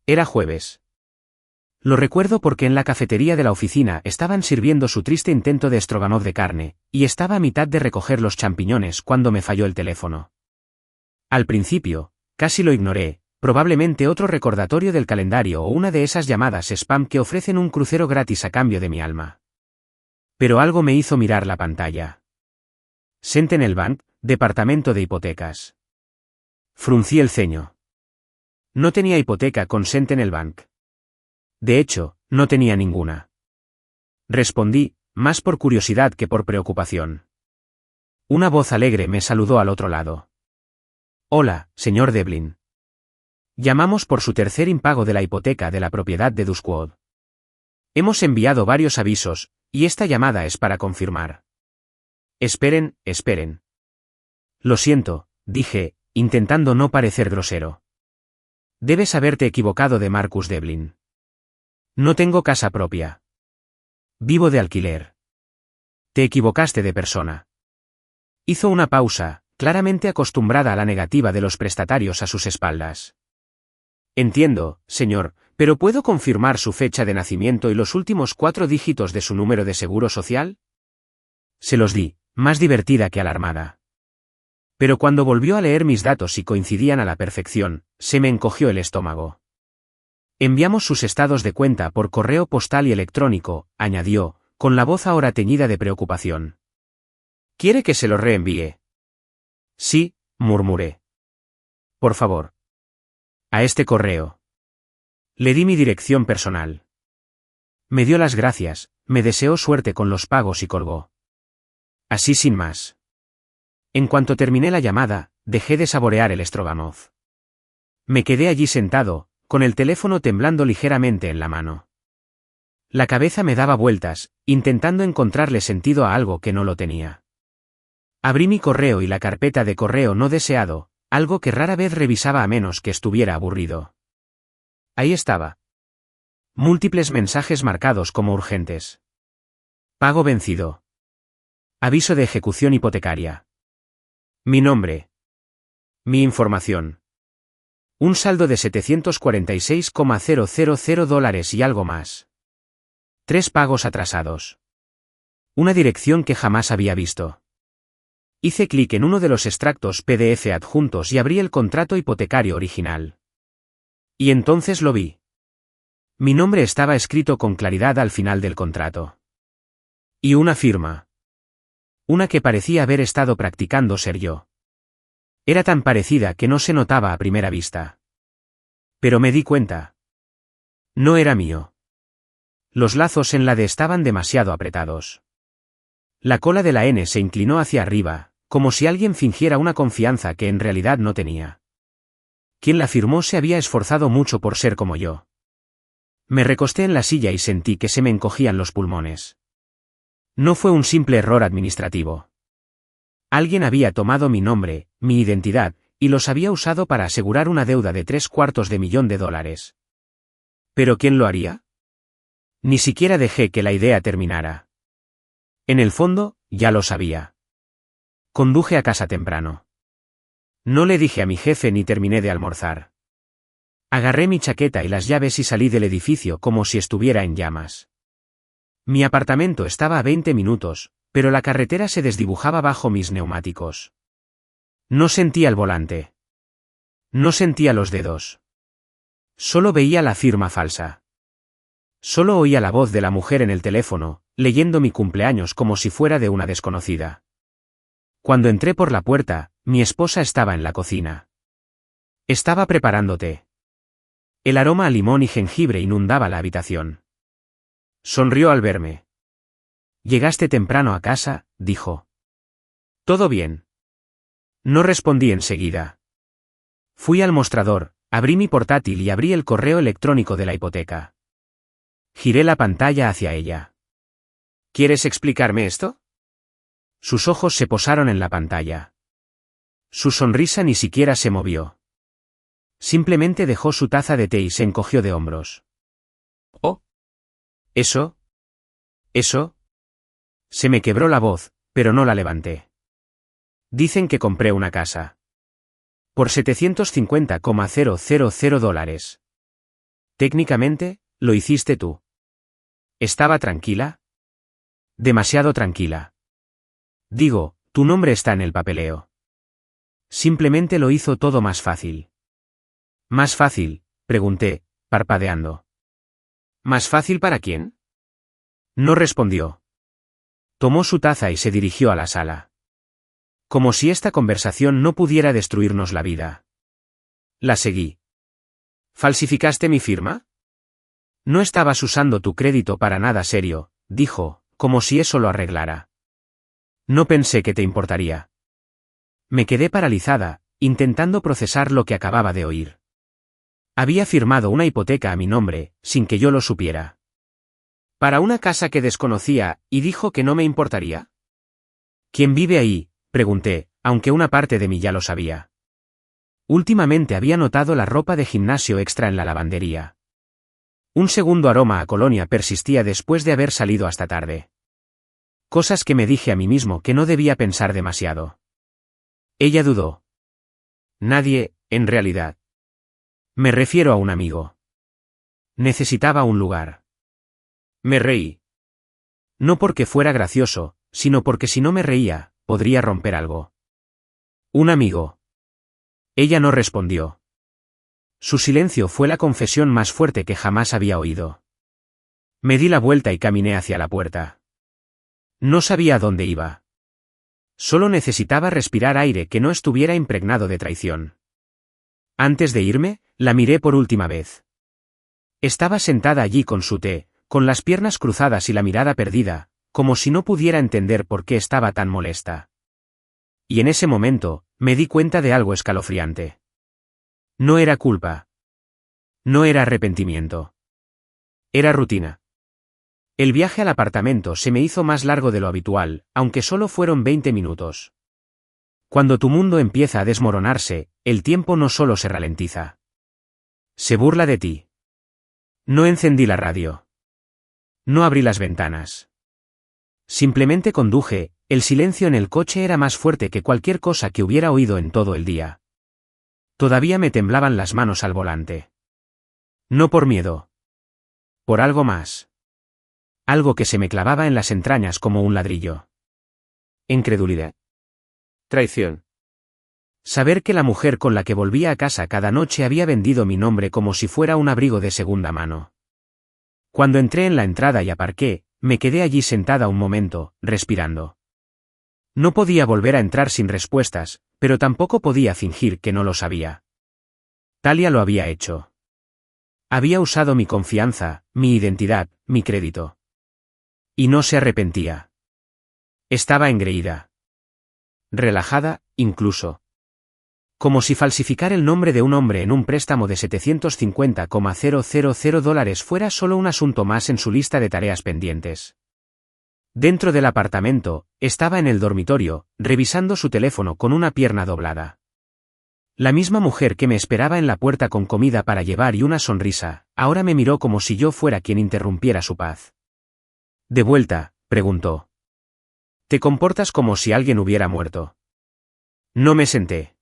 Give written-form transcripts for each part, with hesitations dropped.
Era jueves. Lo recuerdo porque en la cafetería de la oficina estaban sirviendo su triste intento de stroganoff de carne, y estaba a mitad de recoger los champiñones cuando me falló el teléfono. Al principio, casi lo ignoré, probablemente otro recordatorio del calendario o una de esas llamadas spam que ofrecen un crucero gratis a cambio de mi alma. Pero algo me hizo mirar la pantalla. Sentinel Bank, departamento de hipotecas. Fruncí el ceño. No tenía hipoteca con Sentinel Bank. De hecho, no tenía ninguna. Respondí, más por curiosidad que por preocupación. Una voz alegre me saludó al otro lado. Hola, señor Devlin. Llamamos por su tercer impago de la hipoteca de la propiedad de Duskwood. Hemos enviado varios avisos, y esta llamada es para confirmar. Esperen. Lo siento, dije, intentando no parecer grosero. Debes haberte equivocado de Marcus Devlin. No tengo casa propia. Vivo de alquiler. Te equivocaste de persona. Hizo una pausa, claramente acostumbrada a la negativa de los prestatarios a sus espaldas. Entiendo, señor, pero ¿puedo confirmar su fecha de nacimiento y los últimos 4 dígitos de su número de seguro social? Se los di, más divertida que alarmada. Pero cuando volvió a leer mis datos y coincidían a la perfección, se me encogió el estómago. Enviamos sus estados de cuenta por correo postal y electrónico, añadió, con la voz ahora teñida de preocupación. ¿Quiere que se los reenvíe? Sí, murmuré. Por favor. A este correo. Le di mi dirección personal. Me dio las gracias, me deseó suerte con los pagos y colgó. Así sin más. En cuanto terminé la llamada, dejé de saborear el stroganoff. Me quedé allí sentado, con el teléfono temblando ligeramente en la mano. La cabeza me daba vueltas, intentando encontrarle sentido a algo que no lo tenía. Abrí mi correo y la carpeta de correo no deseado, algo que rara vez revisaba a menos que estuviera aburrido. Ahí estaba. Múltiples mensajes marcados como urgentes. Pago vencido. Aviso de ejecución hipotecaria. Mi nombre. Mi información. Un saldo de $746,000 y algo más. 3 pagos atrasados. Una dirección que jamás había visto. Hice clic en uno de los extractos PDF adjuntos y abrí el contrato hipotecario original. Y entonces lo vi. Mi nombre estaba escrito con claridad al final del contrato. Y una firma. Una que parecía haber estado practicando ser yo. Era tan parecida que no se notaba a primera vista. Pero me di cuenta. No era mío. Los lazos en la D estaban demasiado apretados. La cola de la N se inclinó hacia arriba, como si alguien fingiera una confianza que en realidad no tenía. Quien la firmó se había esforzado mucho por ser como yo. Me recosté en la silla y sentí que se me encogían los pulmones. No fue un simple error administrativo. Alguien había tomado mi nombre, mi identidad, y los había usado para asegurar una deuda de $750,000. ¿Pero quién lo haría? Ni siquiera dejé que la idea terminara. En el fondo, ya lo sabía. Conduje a casa temprano. No le dije a mi jefe ni terminé de almorzar. Agarré mi chaqueta y las llaves y salí del edificio como si estuviera en llamas. Mi apartamento estaba a 20 minutos, pero la carretera se desdibujaba bajo mis neumáticos. No sentía el volante. No sentía los dedos. Solo veía la firma falsa. Solo oía la voz de la mujer en el teléfono, leyendo mi cumpleaños como si fuera de una desconocida. Cuando entré por la puerta, mi esposa estaba en la cocina. Estaba preparando té. El aroma a limón y jengibre inundaba la habitación. Sonrió al verme. «Llegaste temprano a casa», dijo. «¿Todo bien?» No respondí enseguida. Fui al mostrador, abrí mi portátil y abrí el correo electrónico de la hipoteca. Giré la pantalla hacia ella. «¿Quieres explicarme esto?» Sus ojos se posaron en la pantalla. Su sonrisa ni siquiera se movió. Simplemente dejó su taza de té y se encogió de hombros. «Oh. ¿Eso? Se me quebró la voz, pero no la levanté. Dicen que compré una casa. Por $750,000. Técnicamente, lo hiciste tú. ¿Estaba tranquila? Demasiado tranquila. Digo, tu nombre está en el papeleo. Simplemente lo hizo todo más fácil. ¿Más fácil?, pregunté, parpadeando. ¿Más fácil para quién? No respondió. Tomó su taza y se dirigió a la sala. Como si esta conversación no pudiera destruirnos la vida. La seguí. ¿Falsificaste mi firma? No estabas usando tu crédito para nada serio, dijo, como si eso lo arreglara. No pensé que te importaría. Me quedé paralizada, intentando procesar lo que acababa de oír. Había firmado una hipoteca a mi nombre, sin que yo lo supiera. Para una casa que desconocía, y dijo que no me importaría. ¿Quién vive ahí?, pregunté, aunque una parte de mí ya lo sabía. Últimamente había notado la ropa de gimnasio extra en la lavandería. Un segundo aroma a colonia persistía después de haber salido hasta tarde. Cosas que me dije a mí mismo que no debía pensar demasiado. Ella dudó. Nadie, en realidad. Me refiero a un amigo. Necesitaba un lugar. Me reí. No porque fuera gracioso, sino porque si no me reía, podría romper algo. Un amigo. Ella no respondió. Su silencio fue la confesión más fuerte que jamás había oído. Me di la vuelta y caminé hacia la puerta. No sabía dónde iba. Solo necesitaba respirar aire que no estuviera impregnado de traición. Antes de irme, la miré por última vez. Estaba sentada allí con su té, con las piernas cruzadas y la mirada perdida, como si no pudiera entender por qué estaba tan molesta. Y en ese momento, me di cuenta de algo escalofriante. No era culpa. No era arrepentimiento. Era rutina. El viaje al apartamento se me hizo más largo de lo habitual, aunque solo fueron 20 minutos. Cuando tu mundo empieza a desmoronarse, el tiempo no solo se ralentiza. Se burla de ti. No encendí la radio. No abrí las ventanas. Simplemente conduje, el silencio en el coche era más fuerte que cualquier cosa que hubiera oído en todo el día. Todavía me temblaban las manos al volante. No por miedo. Por algo más. Algo que se me clavaba en las entrañas como un ladrillo. Incredulidad. Traición. Saber que la mujer con la que volvía a casa cada noche había vendido mi nombre como si fuera un abrigo de segunda mano. Cuando entré en la entrada y aparqué, me quedé allí sentada un momento, respirando. No podía volver a entrar sin respuestas, pero tampoco podía fingir que no lo sabía. Talia lo había hecho. Había usado mi confianza, mi identidad, mi crédito. Y no se arrepentía. Estaba engreída. Relajada, incluso. Como si falsificar el nombre de un hombre en un préstamo de $750,000 fuera solo un asunto más en su lista de tareas pendientes. Dentro del apartamento, estaba en el dormitorio, revisando su teléfono con una pierna doblada. La misma mujer que me esperaba en la puerta con comida para llevar y una sonrisa, ahora me miró como si yo fuera quien interrumpiera su paz. ¿De vuelta?, preguntó. ¿Te comportas como si alguien hubiera muerto? No me senté.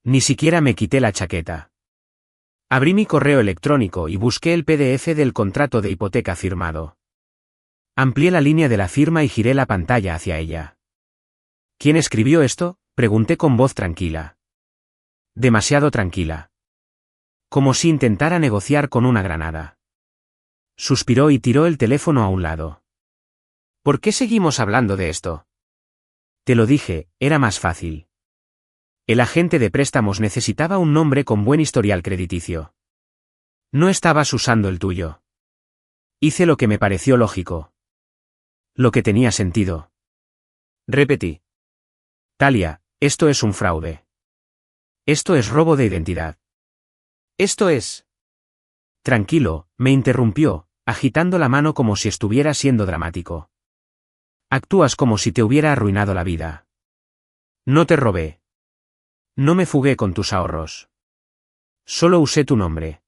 Ni siquiera me quité la chaqueta. Abrí mi correo electrónico y busqué el PDF del contrato de hipoteca firmado. Amplié la línea de la firma y giré la pantalla hacia ella. ¿Quién escribió esto?, pregunté con voz tranquila. Demasiado tranquila. Como si intentara negociar con una granada. Suspiró y tiró el teléfono a un lado. ¿Por qué seguimos hablando de esto? Te lo dije, era más fácil. El agente de préstamos necesitaba un nombre con buen historial crediticio. No estabas usando el tuyo. Hice lo que me pareció lógico. Lo que tenía sentido. Repetí. Talia, esto es un fraude. Esto es robo de identidad. Esto es... Tranquilo, me interrumpió, agitando la mano como si estuviera siendo dramático. Actúas como si te hubiera arruinado la vida. No te robé. No me fugué con tus ahorros. Solo usé tu nombre.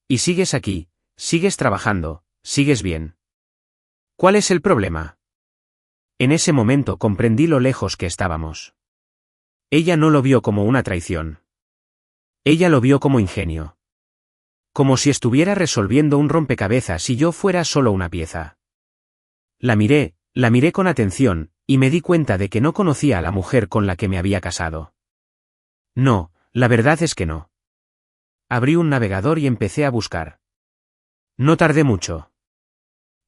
Y sigues aquí, sigues trabajando, sigues bien. ¿Cuál es el problema? En ese momento comprendí lo lejos que estábamos. Ella no lo vio como una traición. Ella lo vio como ingenio. Como si estuviera resolviendo un rompecabezas y yo fuera solo una pieza. La miré con atención, y me di cuenta de que no conocía a la mujer con la que me había casado. No, la verdad es que no. Abrí un navegador y empecé a buscar. No tardé mucho.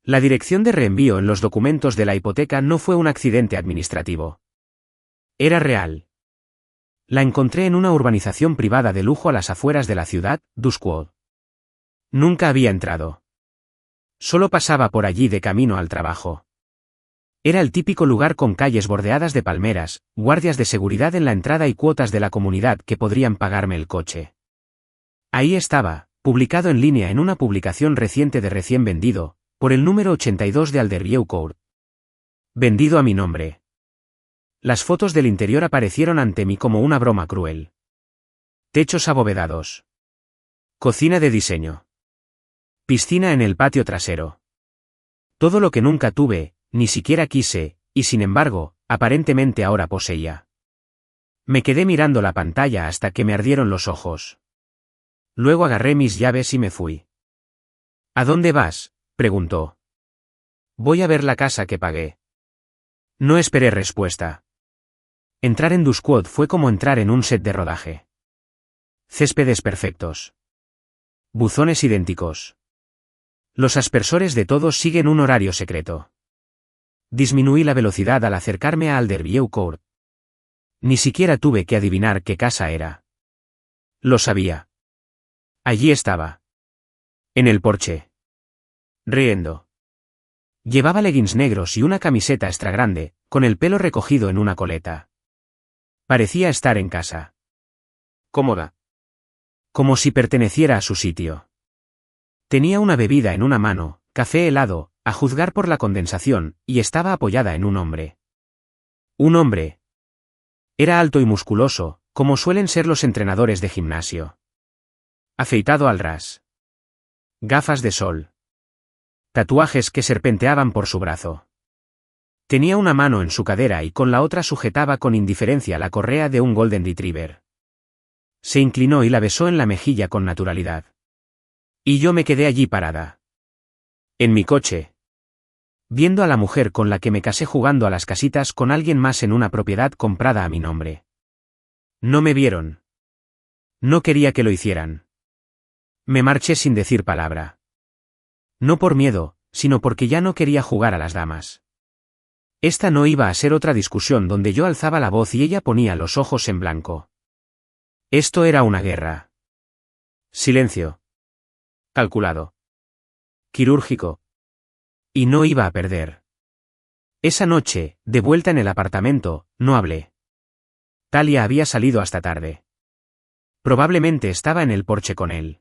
La dirección de reenvío en los documentos de la hipoteca no fue un accidente administrativo. Era real. La encontré en una urbanización privada de lujo a las afueras de la ciudad, Duskwold. Nunca había entrado. Solo pasaba por allí de camino al trabajo. Era el típico lugar con calles bordeadas de palmeras, guardias de seguridad en la entrada y cuotas de la comunidad que podrían pagarme el coche. Ahí estaba, publicado en línea en una publicación reciente de Recién Vendido, por el número 82 de Alderview Court. Vendido a mi nombre. Las fotos del interior aparecieron ante mí como una broma cruel. Techos abovedados. Cocina de diseño. Piscina en el patio trasero. Todo lo que nunca tuve, ni siquiera quise, y sin embargo, aparentemente ahora poseía. Me quedé mirando la pantalla hasta que me ardieron los ojos. Luego agarré mis llaves y me fui. ¿A dónde vas?, preguntó. Voy a ver la casa que pagué. No esperé respuesta. Entrar en Duskwold fue como entrar en un set de rodaje. Céspedes perfectos. Buzones idénticos. Los aspersores de todos siguen un horario secreto. Disminuí la velocidad al acercarme a Alderview Court. Ni siquiera tuve que adivinar qué casa era. Lo sabía. Allí estaba. En el porche. Riendo. Llevaba leggings negros y una camiseta extra grande, con el pelo recogido en una coleta. Parecía estar en casa. Cómoda. Como si perteneciera a su sitio. Tenía una bebida en una mano, café helado, a juzgar por la condensación, y estaba apoyada en un hombre. Un hombre. Era alto y musculoso, como suelen ser los entrenadores de gimnasio. Afeitado al ras. Gafas de sol. Tatuajes que serpenteaban por su brazo. Tenía una mano en su cadera y con la otra sujetaba con indiferencia la correa de un Golden Retriever. Se inclinó y la besó en la mejilla con naturalidad. Y yo me quedé allí parada. En mi coche. Viendo a la mujer con la que me casé jugando a las casitas con alguien más en una propiedad comprada a mi nombre. No me vieron. No quería que lo hicieran. Me marché sin decir palabra. No por miedo, sino porque ya no quería jugar a las damas. Esta no iba a ser otra discusión donde yo alzaba la voz y ella ponía los ojos en blanco. Esto era una guerra. Silencio. Calculado. Quirúrgico. Y no iba a perder. Esa noche, de vuelta en el apartamento, no hablé. Talia había salido hasta tarde. Probablemente estaba en el porche con él.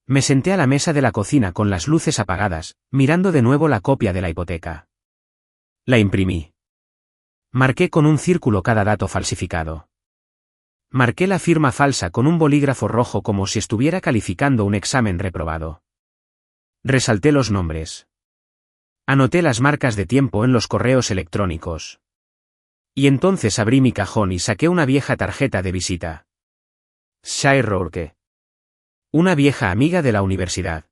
Me senté a la mesa de la cocina con las luces apagadas, mirando de nuevo la copia de la hipoteca. La imprimí. Marqué con un círculo cada dato falsificado. Marqué la firma falsa con un bolígrafo rojo como si estuviera calificando un examen reprobado. Resalté los nombres. Anoté las marcas de tiempo en los correos electrónicos. Y entonces abrí mi cajón y saqué una vieja tarjeta de visita. Shire Rourke. Una vieja amiga de la universidad.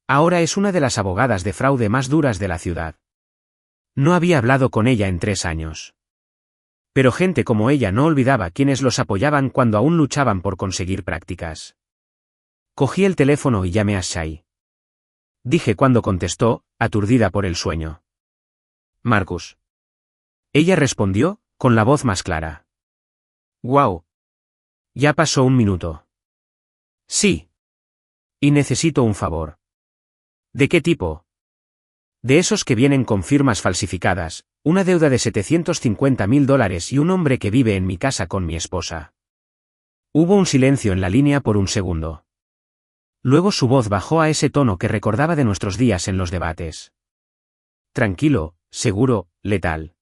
Ahora es una de las abogadas de fraude más duras de la ciudad. No había hablado con ella en 3 años. Pero gente como ella no olvidaba quienes los apoyaban cuando aún luchaban por conseguir prácticas. Cogí el teléfono y llamé a Shai. Dije cuando contestó, aturdida por el sueño. Marcus. Ella respondió, con la voz más clara. Guau. Ya pasó 1 minuto. Sí. Y necesito un favor. ¿De qué tipo? De esos que vienen con firmas falsificadas, una deuda de $750,000 y un hombre que vive en mi casa con mi esposa. Hubo un silencio en la línea por un segundo. Luego su voz bajó a ese tono que recordaba de nuestros días en los debates. Tranquilo, seguro, letal.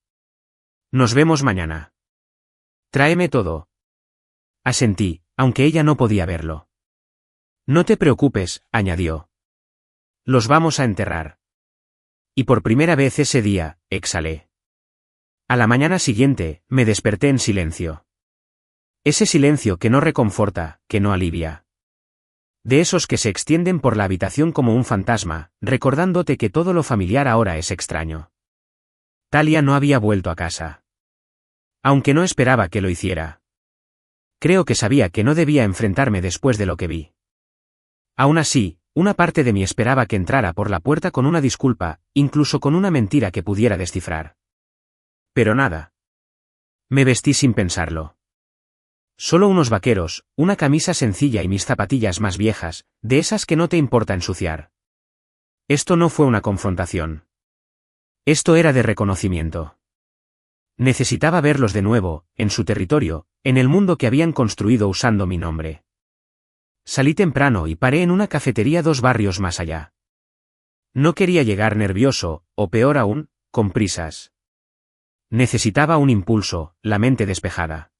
Nos vemos mañana. Tráeme todo. Asentí, aunque ella no podía verlo. No te preocupes, añadió. Los vamos a enterrar. Y por primera vez ese día, exhalé. A la mañana siguiente, me desperté en silencio. Ese silencio que no reconforta, que no alivia. De esos que se extienden por la habitación como un fantasma, recordándote que todo lo familiar ahora es extraño. Talia no había vuelto a casa. Aunque no esperaba que lo hiciera. Creo que sabía que no debía enfrentarme después de lo que vi. Aún así, una parte de mí esperaba que entrara por la puerta con una disculpa, incluso con una mentira que pudiera descifrar. Pero nada. Me vestí sin pensarlo. Solo unos vaqueros, una camisa sencilla y mis zapatillas más viejas, de esas que no te importa ensuciar. Esto no fue una confrontación. Esto era de reconocimiento. Necesitaba verlos de nuevo, en su territorio, en el mundo que habían construido usando mi nombre. Salí temprano y paré en una cafetería 2 barrios más allá. No quería llegar nervioso, o peor aún, con prisas. Necesitaba un impulso, la mente despejada.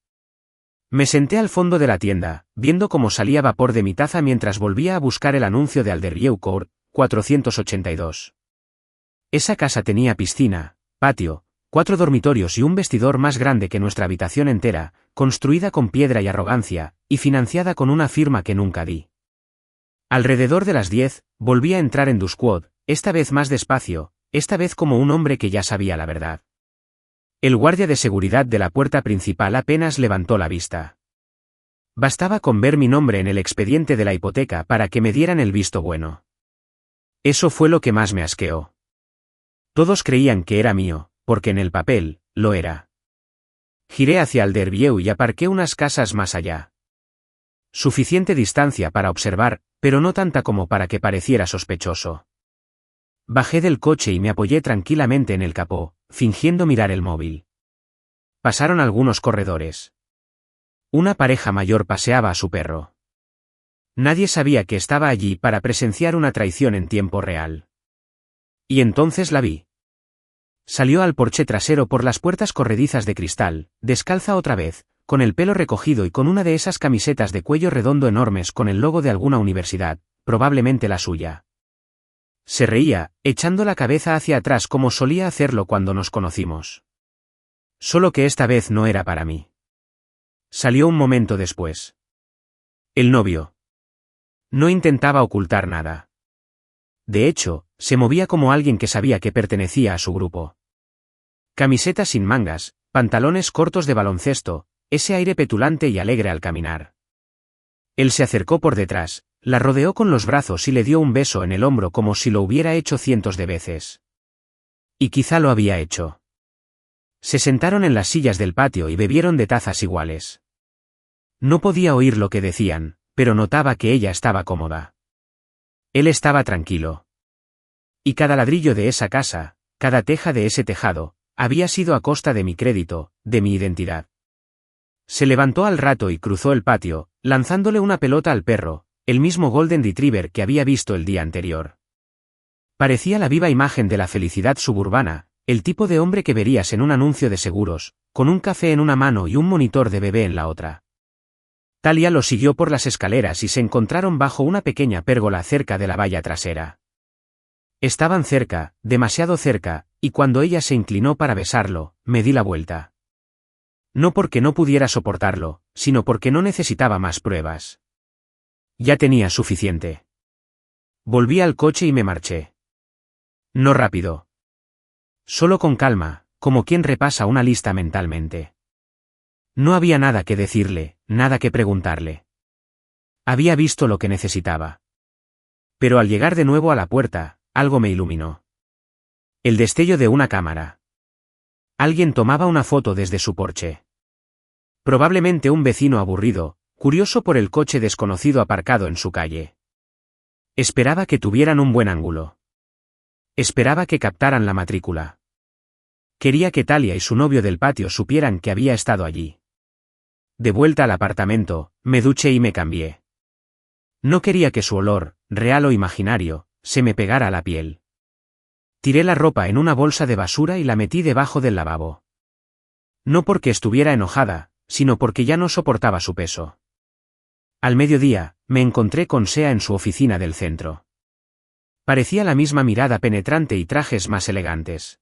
Me senté al fondo de la tienda, viendo cómo salía vapor de mi taza mientras volvía a buscar el anuncio de Alderview Court, 482. Esa casa tenía piscina, patio, 4 dormitorios y un vestidor más grande que nuestra habitación entera, construida con piedra y arrogancia, y financiada con una firma que nunca di. Alrededor de las 10, volví a entrar en Duskwood, esta vez más despacio, esta vez como un hombre que ya sabía la verdad. El guardia de seguridad de la puerta principal apenas levantó la vista. Bastaba con ver mi nombre en el expediente de la hipoteca para que me dieran el visto bueno. Eso fue lo que más me asqueó. Todos creían que era mío, porque en el papel, lo era. Giré hacia Alderview y aparqué unas casas más allá. Suficiente distancia para observar, pero no tanta como para que pareciera sospechoso. Bajé del coche y me apoyé tranquilamente en el capó, fingiendo mirar el móvil. Pasaron algunos corredores. Una pareja mayor paseaba a su perro. Nadie sabía que estaba allí para presenciar una traición en tiempo real. Y entonces la vi. Salió al porche trasero por las puertas corredizas de cristal, descalza otra vez, con el pelo recogido y con una de esas camisetas de cuello redondo enormes con el logo de alguna universidad, probablemente la suya. Se reía, echando la cabeza hacia atrás como solía hacerlo cuando nos conocimos. Solo que esta vez no era para mí. Salió un momento después. El novio. No intentaba ocultar nada. De hecho, se movía como alguien que sabía que pertenecía a su grupo. Camiseta sin mangas, pantalones cortos de baloncesto, ese aire petulante y alegre al caminar. Él se acercó por detrás, la rodeó con los brazos y le dio un beso en el hombro como si lo hubiera hecho cientos de veces. Y quizá lo había hecho. Se sentaron en las sillas del patio y bebieron de tazas iguales. No podía oír lo que decían, pero notaba que ella estaba cómoda. Él estaba tranquilo. Y cada ladrillo de esa casa, cada teja de ese tejado, había sido a costa de mi crédito, de mi identidad. Se levantó al rato y cruzó el patio, lanzándole una pelota al perro, el mismo Golden Retriever que había visto el día anterior. Parecía la viva imagen de la felicidad suburbana, el tipo de hombre que verías en un anuncio de seguros, con un café en una mano y un monitor de bebé en la otra. Talia lo siguió por las escaleras y se encontraron bajo una pequeña pérgola cerca de la valla trasera. Estaban cerca, demasiado cerca, y cuando ella se inclinó para besarlo, me di la vuelta. No porque no pudiera soportarlo, sino porque no necesitaba más pruebas. Ya tenía suficiente. Volví al coche y me marché. No rápido. Solo con calma, como quien repasa una lista mentalmente. No había nada que decirle, nada que preguntarle. Había visto lo que necesitaba. Pero al llegar de nuevo a la puerta, algo me iluminó. El destello de una cámara. Alguien tomaba una foto desde su porche. Probablemente un vecino aburrido, curioso por el coche desconocido aparcado en su calle. Esperaba que tuvieran un buen ángulo. Esperaba que captaran la matrícula. Quería que Talia y su novio del patio supieran que había estado allí. De vuelta al apartamento, me duché y me cambié. No quería que su olor, real o imaginario, se me pegara a la piel. Tiré la ropa en una bolsa de basura y la metí debajo del lavabo. No porque estuviera enojada, sino porque ya no soportaba su peso. Al mediodía, me encontré con Sea en su oficina del centro. Parecía la misma mirada penetrante y trajes más elegantes.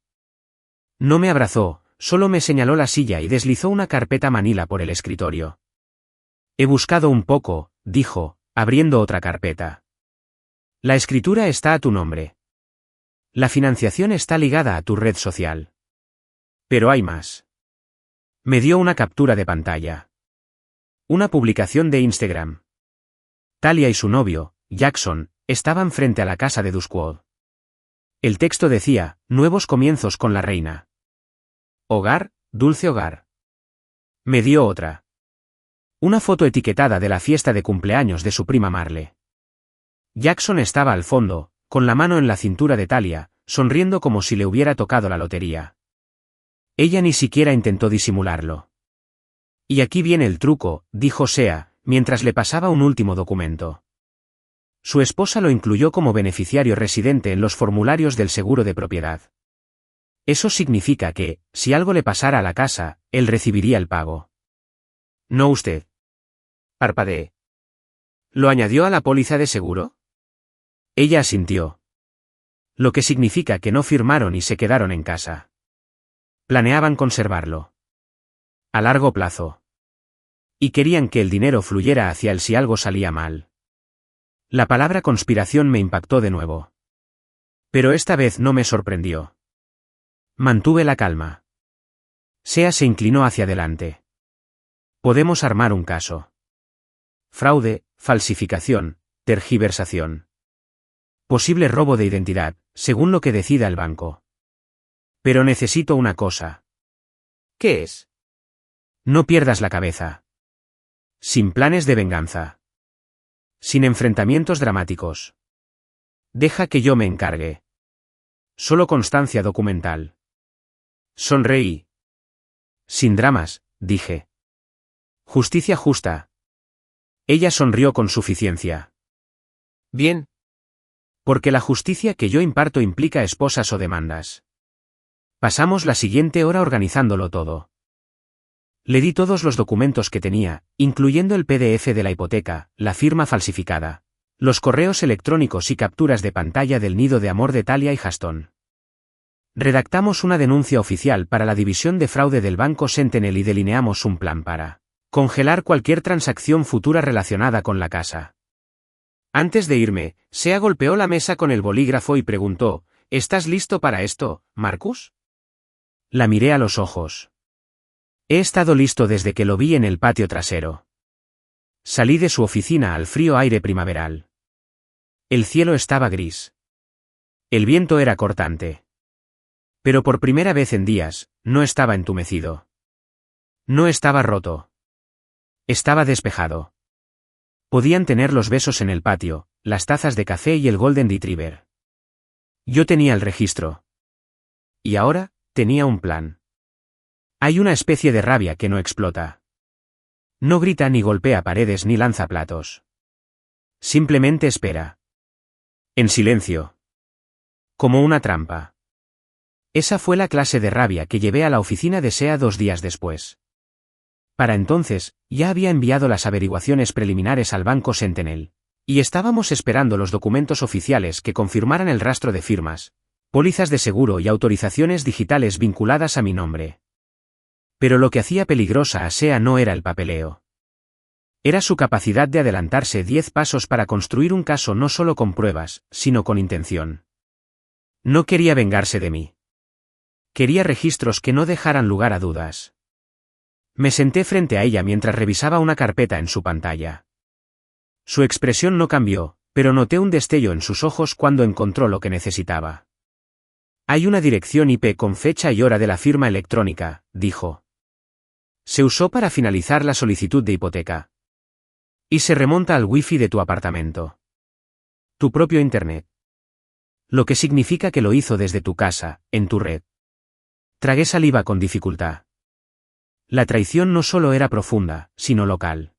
No me abrazó, solo me señaló la silla y deslizó una carpeta manila por el escritorio. He buscado un poco, dijo, abriendo otra carpeta. La escritura está a tu nombre. La financiación está ligada a tu red social. Pero hay más. Me dio una captura de pantalla. Una publicación de Instagram. Talia y su novio, Jackson, estaban frente a la casa de Duskwood. El texto decía, nuevos comienzos con la reina. Hogar, dulce hogar. Me dio otra. Una foto etiquetada de la fiesta de cumpleaños de su prima Marle. Jackson estaba al fondo, con la mano en la cintura de Talia, sonriendo como si le hubiera tocado la lotería. Ella ni siquiera intentó disimularlo. Y aquí viene el truco, dijo Sea, mientras le pasaba un último documento. Su esposa lo incluyó como beneficiario residente en los formularios del seguro de propiedad. Eso significa que, si algo le pasara a la casa, él recibiría el pago. No usted. Parpadeé. ¿Lo añadió a la póliza de seguro? Ella asintió. Lo que significa que no firmaron y se quedaron en casa. Planeaban conservarlo. A largo plazo. Y querían que el dinero fluyera hacia él si algo salía mal. La palabra conspiración me impactó de nuevo. Pero esta vez no me sorprendió. Mantuve la calma. Sea se inclinó hacia adelante. Podemos armar un caso. Fraude, falsificación, tergiversación. Posible robo de identidad, según lo que decida el banco. Pero necesito una cosa. ¿Qué es? No pierdas la cabeza. Sin planes de venganza. Sin enfrentamientos dramáticos. Deja que yo me encargue. Solo constancia documental. Sonreí. Sin dramas, dije. Justicia justa. Ella sonrió con suficiencia. Bien. Porque la justicia que yo imparto implica esposas o demandas. Pasamos la siguiente hora organizándolo todo. Le di todos los documentos que tenía, incluyendo el PDF de la hipoteca, la firma falsificada, los correos electrónicos y capturas de pantalla del nido de amor de Talia y Huston. Redactamos una denuncia oficial para la división de fraude del Banco Sentinel y delineamos un plan para congelar cualquier transacción futura relacionada con la casa. Antes de irme, Sea golpeó la mesa con el bolígrafo y preguntó, ¿estás listo para esto, Marcus? La miré a los ojos. He estado listo desde que lo vi en el patio trasero. Salí de su oficina al frío aire primaveral. El cielo estaba gris. El viento era cortante. Pero por primera vez en días, no estaba entumecido. No estaba roto. Estaba despejado. Podían tener los besos en el patio, las tazas de café y el Golden Retriever. Yo tenía el registro. Y ahora, tenía un plan. Hay una especie de rabia que no explota. No grita ni golpea paredes ni lanza platos. Simplemente espera. En silencio. Como una trampa. Esa fue la clase de rabia que llevé a la oficina de Sea 2 días después. Para entonces, ya había enviado las averiguaciones preliminares al Banco Sentinel, y estábamos esperando los documentos oficiales que confirmaran el rastro de firmas, pólizas de seguro y autorizaciones digitales vinculadas a mi nombre. Pero lo que hacía peligrosa a Sea no era el papeleo. Era su capacidad de adelantarse 10 pasos para construir un caso no solo con pruebas, sino con intención. No quería vengarse de mí. Quería registros que no dejaran lugar a dudas. Me senté frente a ella mientras revisaba una carpeta en su pantalla. Su expresión no cambió, pero noté un destello en sus ojos cuando encontró lo que necesitaba. Hay una dirección IP con fecha y hora de la firma electrónica, dijo. Se usó para finalizar la solicitud de hipoteca. Y se remonta al wifi de tu apartamento. Tu propio internet. Lo que significa que lo hizo desde tu casa, en tu red. Tragué saliva con dificultad. La traición no solo era profunda, sino local.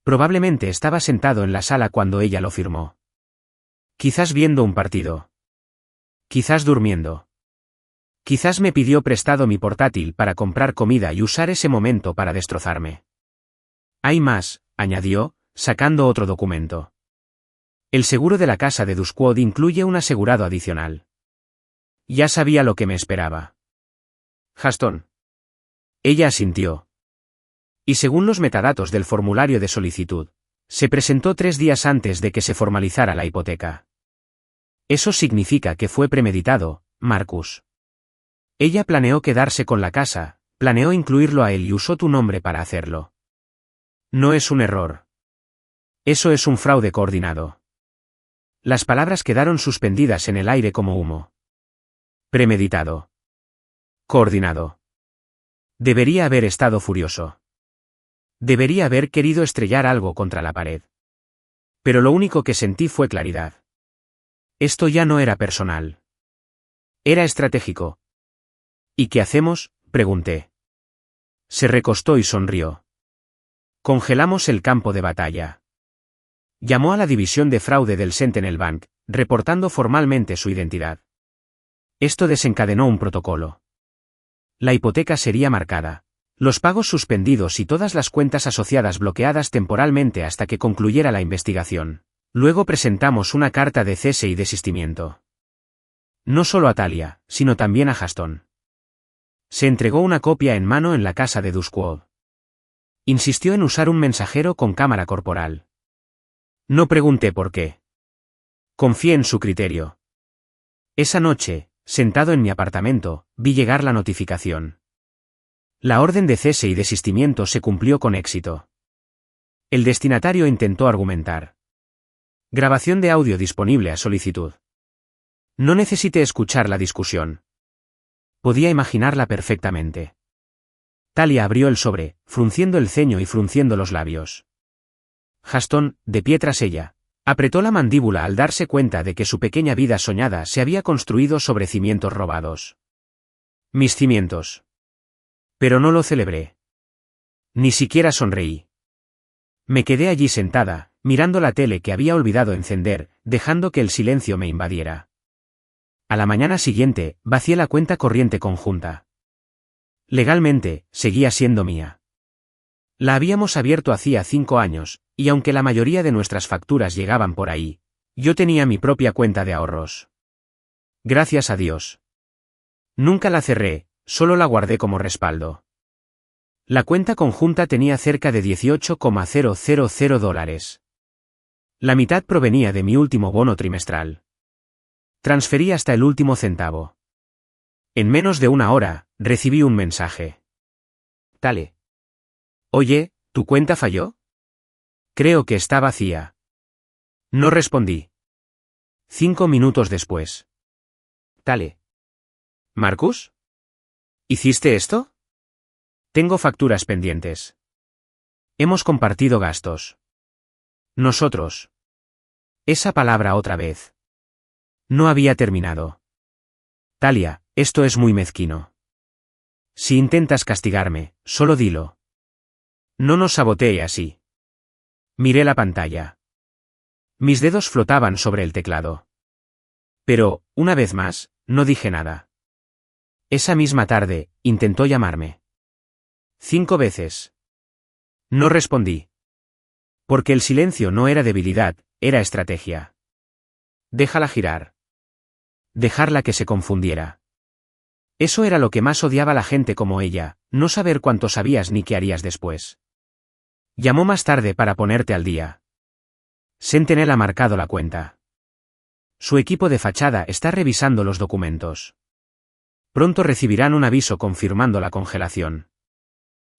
Probablemente estaba sentado en la sala cuando ella lo firmó. Quizás viendo un partido. Quizás durmiendo. Quizás me pidió prestado mi portátil para comprar comida y usar ese momento para destrozarme. Hay más, añadió, sacando otro documento. El seguro de la casa de Duskwood incluye un asegurado adicional. Ya sabía lo que me esperaba. Huston. Ella asintió. Y según los metadatos del formulario de solicitud, Se presentó 3 días antes de que se formalizara la hipoteca. Eso significa que fue premeditado, Marcus. Ella planeó quedarse con la casa, planeó incluirlo a él y usó tu nombre para hacerlo. No es un error. Eso es un fraude coordinado. Las palabras quedaron suspendidas en el aire como humo. Premeditado. Coordinado. Debería haber estado furioso. Debería haber querido estrellar algo contra la pared. Pero lo único que sentí fue claridad. Esto ya no era personal. Era estratégico. ¿Y qué hacemos?, pregunté. Se recostó y sonrió. Congelamos el campo de batalla. Llamó a la división de fraude del Sentinel Bank, reportando formalmente su identidad. Esto desencadenó un protocolo. La hipoteca sería marcada. Los pagos suspendidos y todas las cuentas asociadas bloqueadas temporalmente hasta que concluyera la investigación. Luego presentamos una carta de cese y desistimiento. No solo a Talia, sino también a Gaston. Se entregó una copia en mano en la casa de Duskwold. Insistió en usar un mensajero con cámara corporal. No pregunté por qué. Confié en su criterio. Esa noche, sentado en mi apartamento, vi llegar la notificación. La orden de cese y desistimiento se cumplió con éxito. El destinatario intentó argumentar. Grabación de audio disponible a solicitud. No necesité escuchar la discusión. Podía imaginarla perfectamente. Talia abrió el sobre, frunciendo el ceño y frunciendo los labios. Gaston, de pie tras ella, apretó la mandíbula al darse cuenta de que su pequeña vida soñada se había construido sobre cimientos robados. Mis cimientos. Pero no lo celebré. Ni siquiera sonreí. Me quedé allí sentada, mirando la tele que había olvidado encender, dejando que el silencio me invadiera. A la mañana siguiente, vacié la cuenta corriente conjunta. Legalmente, seguía siendo mía. La habíamos abierto hacía 5 años, y aunque la mayoría de nuestras facturas llegaban por ahí, yo tenía mi propia cuenta de ahorros. Gracias a Dios. Nunca la cerré, solo la guardé como respaldo. La cuenta conjunta tenía cerca de $18,000. La mitad provenía de mi último bono trimestral. Transferí hasta el último centavo. En menos de 1 hora, recibí un mensaje. Tale. Oye, ¿tu cuenta falló? Creo que está vacía. No respondí. 5 minutos después. Tale. ¿Marcus? ¿Hiciste esto? Tengo facturas pendientes. Hemos compartido gastos. Nosotros. Esa palabra otra vez. No había terminado. Talia, esto es muy mezquino. Si intentas castigarme, solo dilo. No nos sabotee así. Miré la pantalla. Mis dedos flotaban sobre el teclado. Pero, una vez más, no dije nada. Esa misma tarde, intentó llamarme. 5 veces. No respondí. Porque el silencio no era debilidad, era estrategia. Déjala girar. Dejarla que se confundiera. Eso era lo que más odiaba la gente como ella, no saber cuánto sabías ni qué harías después. Llamó más tarde para ponerte al día. Sentinel ha marcado la cuenta. Su equipo de fachada está revisando los documentos. Pronto recibirán un aviso confirmando la congelación.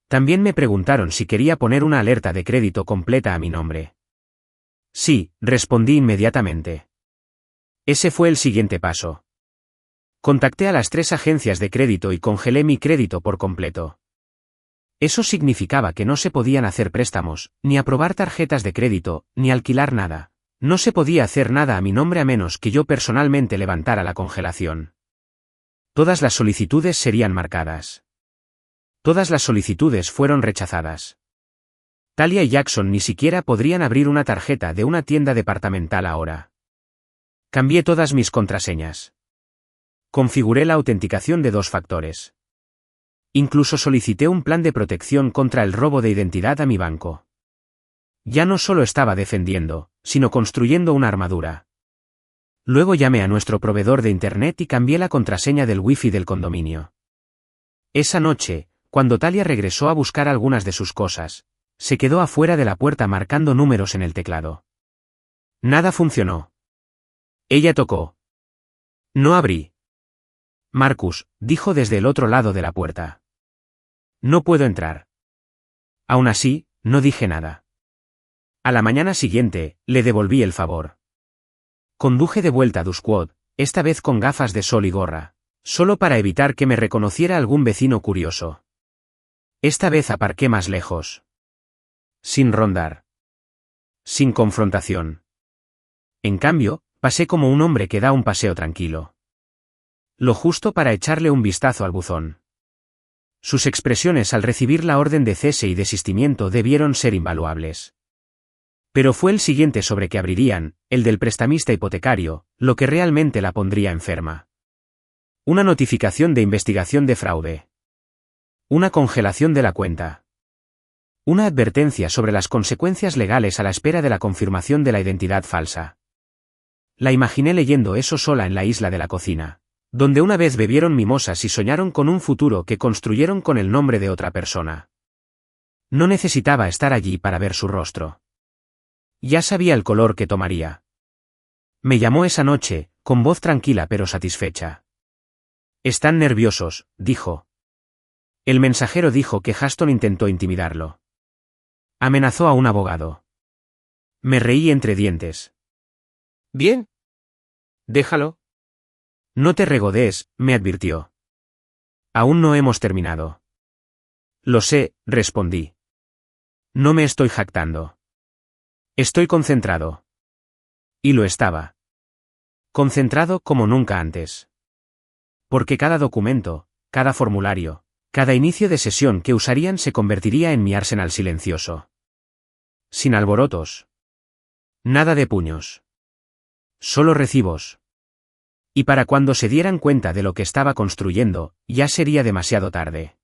También me preguntaron si quería poner una alerta de crédito completa a mi nombre. Sí, respondí inmediatamente. Ese fue el siguiente paso. Contacté a las 3 agencias de crédito y congelé mi crédito por completo. Eso significaba que no se podían hacer préstamos, ni aprobar tarjetas de crédito, ni alquilar nada. No se podía hacer nada a mi nombre a menos que yo personalmente levantara la congelación. Todas las solicitudes serían marcadas. Todas las solicitudes fueron rechazadas. Talia y Jackson ni siquiera podrían abrir una tarjeta de una tienda departamental ahora. Cambié todas mis contraseñas. Configuré la autenticación de 2 factores. Incluso solicité un plan de protección contra el robo de identidad a mi banco. Ya no solo estaba defendiendo, sino construyendo una armadura. Luego llamé a nuestro proveedor de Internet y cambié la contraseña del Wi-Fi del condominio. Esa noche, cuando Talia regresó a buscar algunas de sus cosas, Se quedó afuera de la puerta marcando números en el teclado. Nada funcionó. Ella tocó. No abrí. Marcus, dijo desde el otro lado de la puerta. No puedo entrar. Aún así, no dije nada. A la mañana siguiente, le devolví el favor. Conduje de vuelta a Dusquad, esta vez con gafas de sol y gorra, solo para evitar que me reconociera algún vecino curioso. Esta vez aparqué más lejos. Sin rondar. Sin confrontación. En cambio, pasé como un hombre que da un paseo tranquilo. Lo justo para echarle un vistazo al buzón. Sus expresiones al recibir la orden de cese y desistimiento debieron ser invaluables. Pero fue el siguiente sobre que abrirían, el del prestamista hipotecario, lo que realmente la pondría enferma. Una notificación de investigación de fraude. Una congelación de la cuenta. Una advertencia sobre las consecuencias legales a la espera de la confirmación de la identidad falsa. La imaginé leyendo eso sola en la isla de la cocina, donde una vez bebieron mimosas y soñaron con un futuro que construyeron con el nombre de otra persona. No necesitaba estar allí para ver su rostro. Ya sabía el color que tomaría. Me llamó esa noche, con voz tranquila pero satisfecha. Están nerviosos, dijo. El mensajero dijo que Huston intentó intimidarlo. Amenazó a un abogado. Me reí entre dientes. Bien. Déjalo. No te regodees, me advirtió. Aún no hemos terminado. Lo sé, respondí. No me estoy jactando. Estoy concentrado. Y lo estaba. Concentrado como nunca antes. Porque cada documento, cada formulario, cada inicio de sesión que usarían se convertiría en mi arsenal silencioso. Sin alborotos. Nada de puños. Solo recibos. Y para cuando se dieran cuenta de lo que estaba construyendo, ya sería demasiado tarde.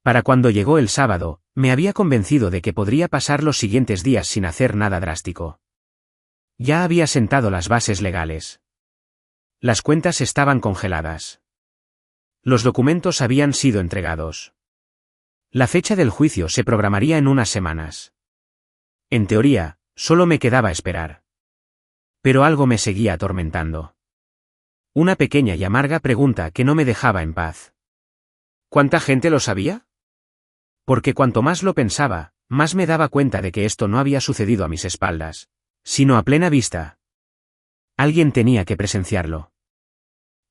Para cuando llegó el sábado, me había convencido de que podría pasar los siguientes días sin hacer nada drástico. Ya había sentado las bases legales. Las cuentas estaban congeladas. Los documentos habían sido entregados. La fecha del juicio se programaría en unas semanas. En teoría, solo me quedaba esperar. Pero algo me seguía atormentando. Una pequeña y amarga pregunta que no me dejaba en paz. ¿Cuánta gente lo sabía? Porque cuanto más lo pensaba, más me daba cuenta de que esto no había sucedido a mis espaldas, sino a plena vista. Alguien tenía que presenciarlo.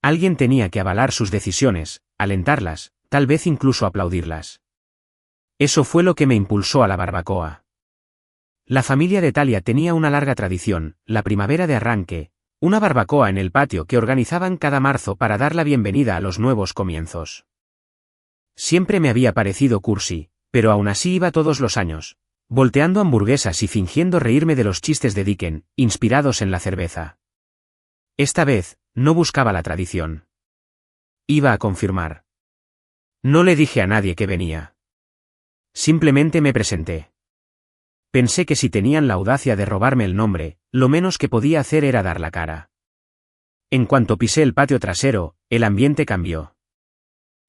Alguien tenía que avalar sus decisiones, alentarlas, tal vez incluso aplaudirlas. Eso fue lo que me impulsó a la barbacoa. La familia de Talia tenía una larga tradición, la primavera de arranque, una barbacoa en el patio que organizaban cada marzo para dar la bienvenida a los nuevos comienzos. Siempre me había parecido cursi, pero aún así iba todos los años, volteando hamburguesas y fingiendo reírme de los chistes de Dickens, inspirados en la cerveza. Esta vez, no buscaba la tradición. Iba a confirmar. No le dije a nadie que venía. Simplemente me presenté. Pensé que si tenían la audacia de robarme el nombre, lo menos que podía hacer era dar la cara. En cuanto pisé el patio trasero, el ambiente cambió.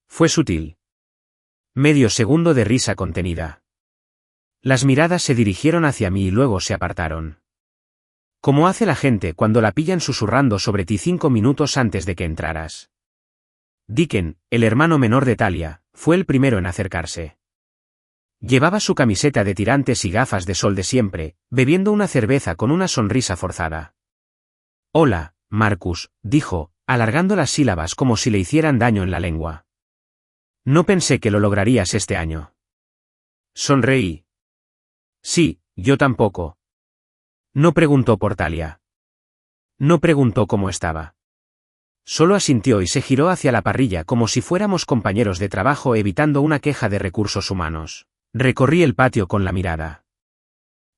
Fue sutil. Medio segundo de risa contenida. Las miradas se dirigieron hacia mí y luego se apartaron. Como hace la gente cuando la pillan susurrando sobre ti 5 minutos antes de que entraras. Dickens, el hermano menor de Talia, fue el primero en acercarse. Llevaba su camiseta de tirantes y gafas de sol de siempre, bebiendo una cerveza con una sonrisa forzada. Hola, Marcus, dijo, alargando las sílabas como si le hicieran daño en la lengua. No pensé que lo lograrías este año. Sonreí. Sí, yo tampoco. No preguntó por Talia. No preguntó cómo estaba. Solo asintió y se giró hacia la parrilla como si fuéramos compañeros de trabajo evitando una queja de recursos humanos. Recorrí el patio con la mirada.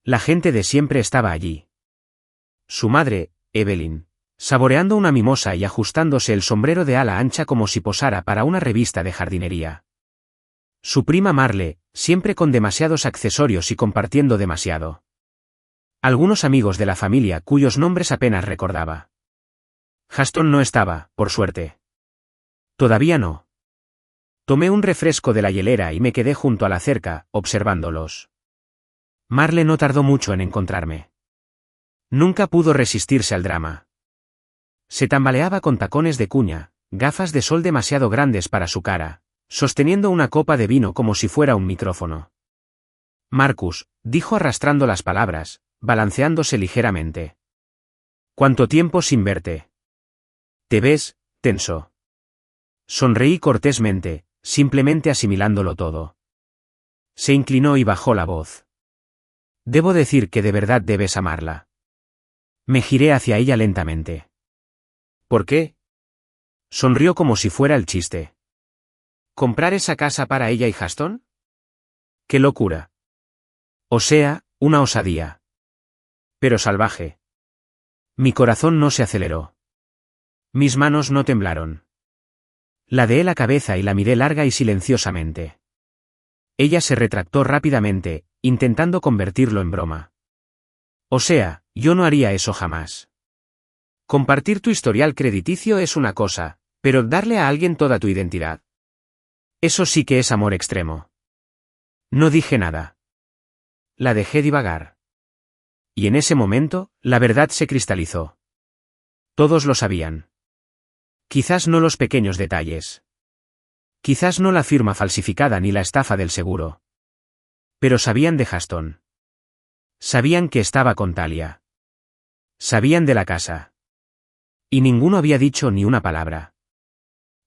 La gente de siempre estaba allí. Su madre, Evelyn, saboreando una mimosa y ajustándose el sombrero de ala ancha como si posara para una revista de jardinería. Su prima Marle, siempre con demasiados accesorios y compartiendo demasiado. Algunos amigos de la familia cuyos nombres apenas recordaba. Huston no estaba, por suerte. Todavía no. Tomé un refresco de la hielera y me quedé junto a la cerca, observándolos. Marle no tardó mucho en encontrarme. Nunca pudo resistirse al drama. Se tambaleaba con tacones de cuña, gafas de sol demasiado grandes para su cara, sosteniendo una copa de vino como si fuera un micrófono. Marcus, dijo arrastrando las palabras, balanceándose ligeramente. ¿Cuánto tiempo sin verte? ¿Te ves tenso? Sonreí cortésmente, simplemente asimilándolo todo. Se inclinó y bajó la voz. Debo decir que de verdad debes amarla. Me giré hacia ella lentamente. ¿Por qué? Sonrió como si fuera el chiste. ¿Comprar esa casa para ella y Gaston? ¡Qué locura! O sea, una osadía. Pero salvaje. Mi corazón no se aceleró. Mis manos no temblaron. Ladeé la cabeza y la miré larga y silenciosamente. Ella se retractó rápidamente, intentando convertirlo en broma. O sea, yo no haría eso jamás. Compartir tu historial crediticio es una cosa, pero darle a alguien toda tu identidad. Eso sí que es amor extremo. No dije nada. La dejé divagar. Y en ese momento, la verdad se cristalizó. Todos lo sabían. Quizás no los pequeños detalles. Quizás no la firma falsificada ni la estafa del seguro. Pero sabían de Gaston. Sabían que estaba con Talia. Sabían de la casa. Y ninguno había dicho ni una palabra.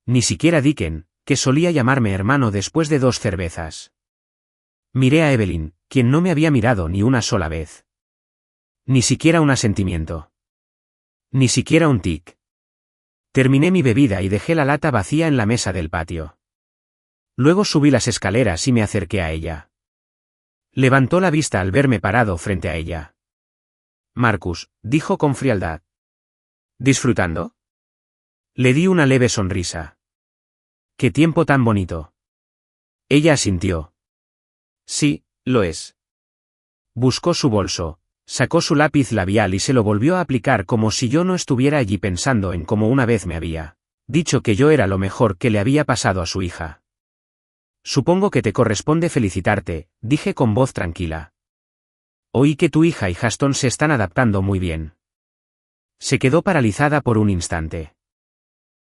Ni siquiera Dicken, que solía llamarme hermano después de 2 cervezas. Miré a Evelyn, quien no me había mirado ni una sola vez. Ni siquiera un asentimiento. Ni siquiera un tic. Terminé mi bebida y dejé la lata vacía en la mesa del patio. Luego subí las escaleras y me acerqué a ella. Levantó la vista al verme parado frente a ella. Marcus, dijo con frialdad. ¿Disfrutando? Le di una leve sonrisa. ¡Qué tiempo tan bonito! Ella asintió. Sí, lo es. Buscó su bolso, sacó su lápiz labial y se lo volvió a aplicar como si yo no estuviera allí pensando en cómo una vez me había dicho que yo era lo mejor que le había pasado a su hija. Supongo que te corresponde felicitarte, dije con voz tranquila. Oí que tu hija y Gaston se están adaptando muy bien. Se quedó paralizada por un instante.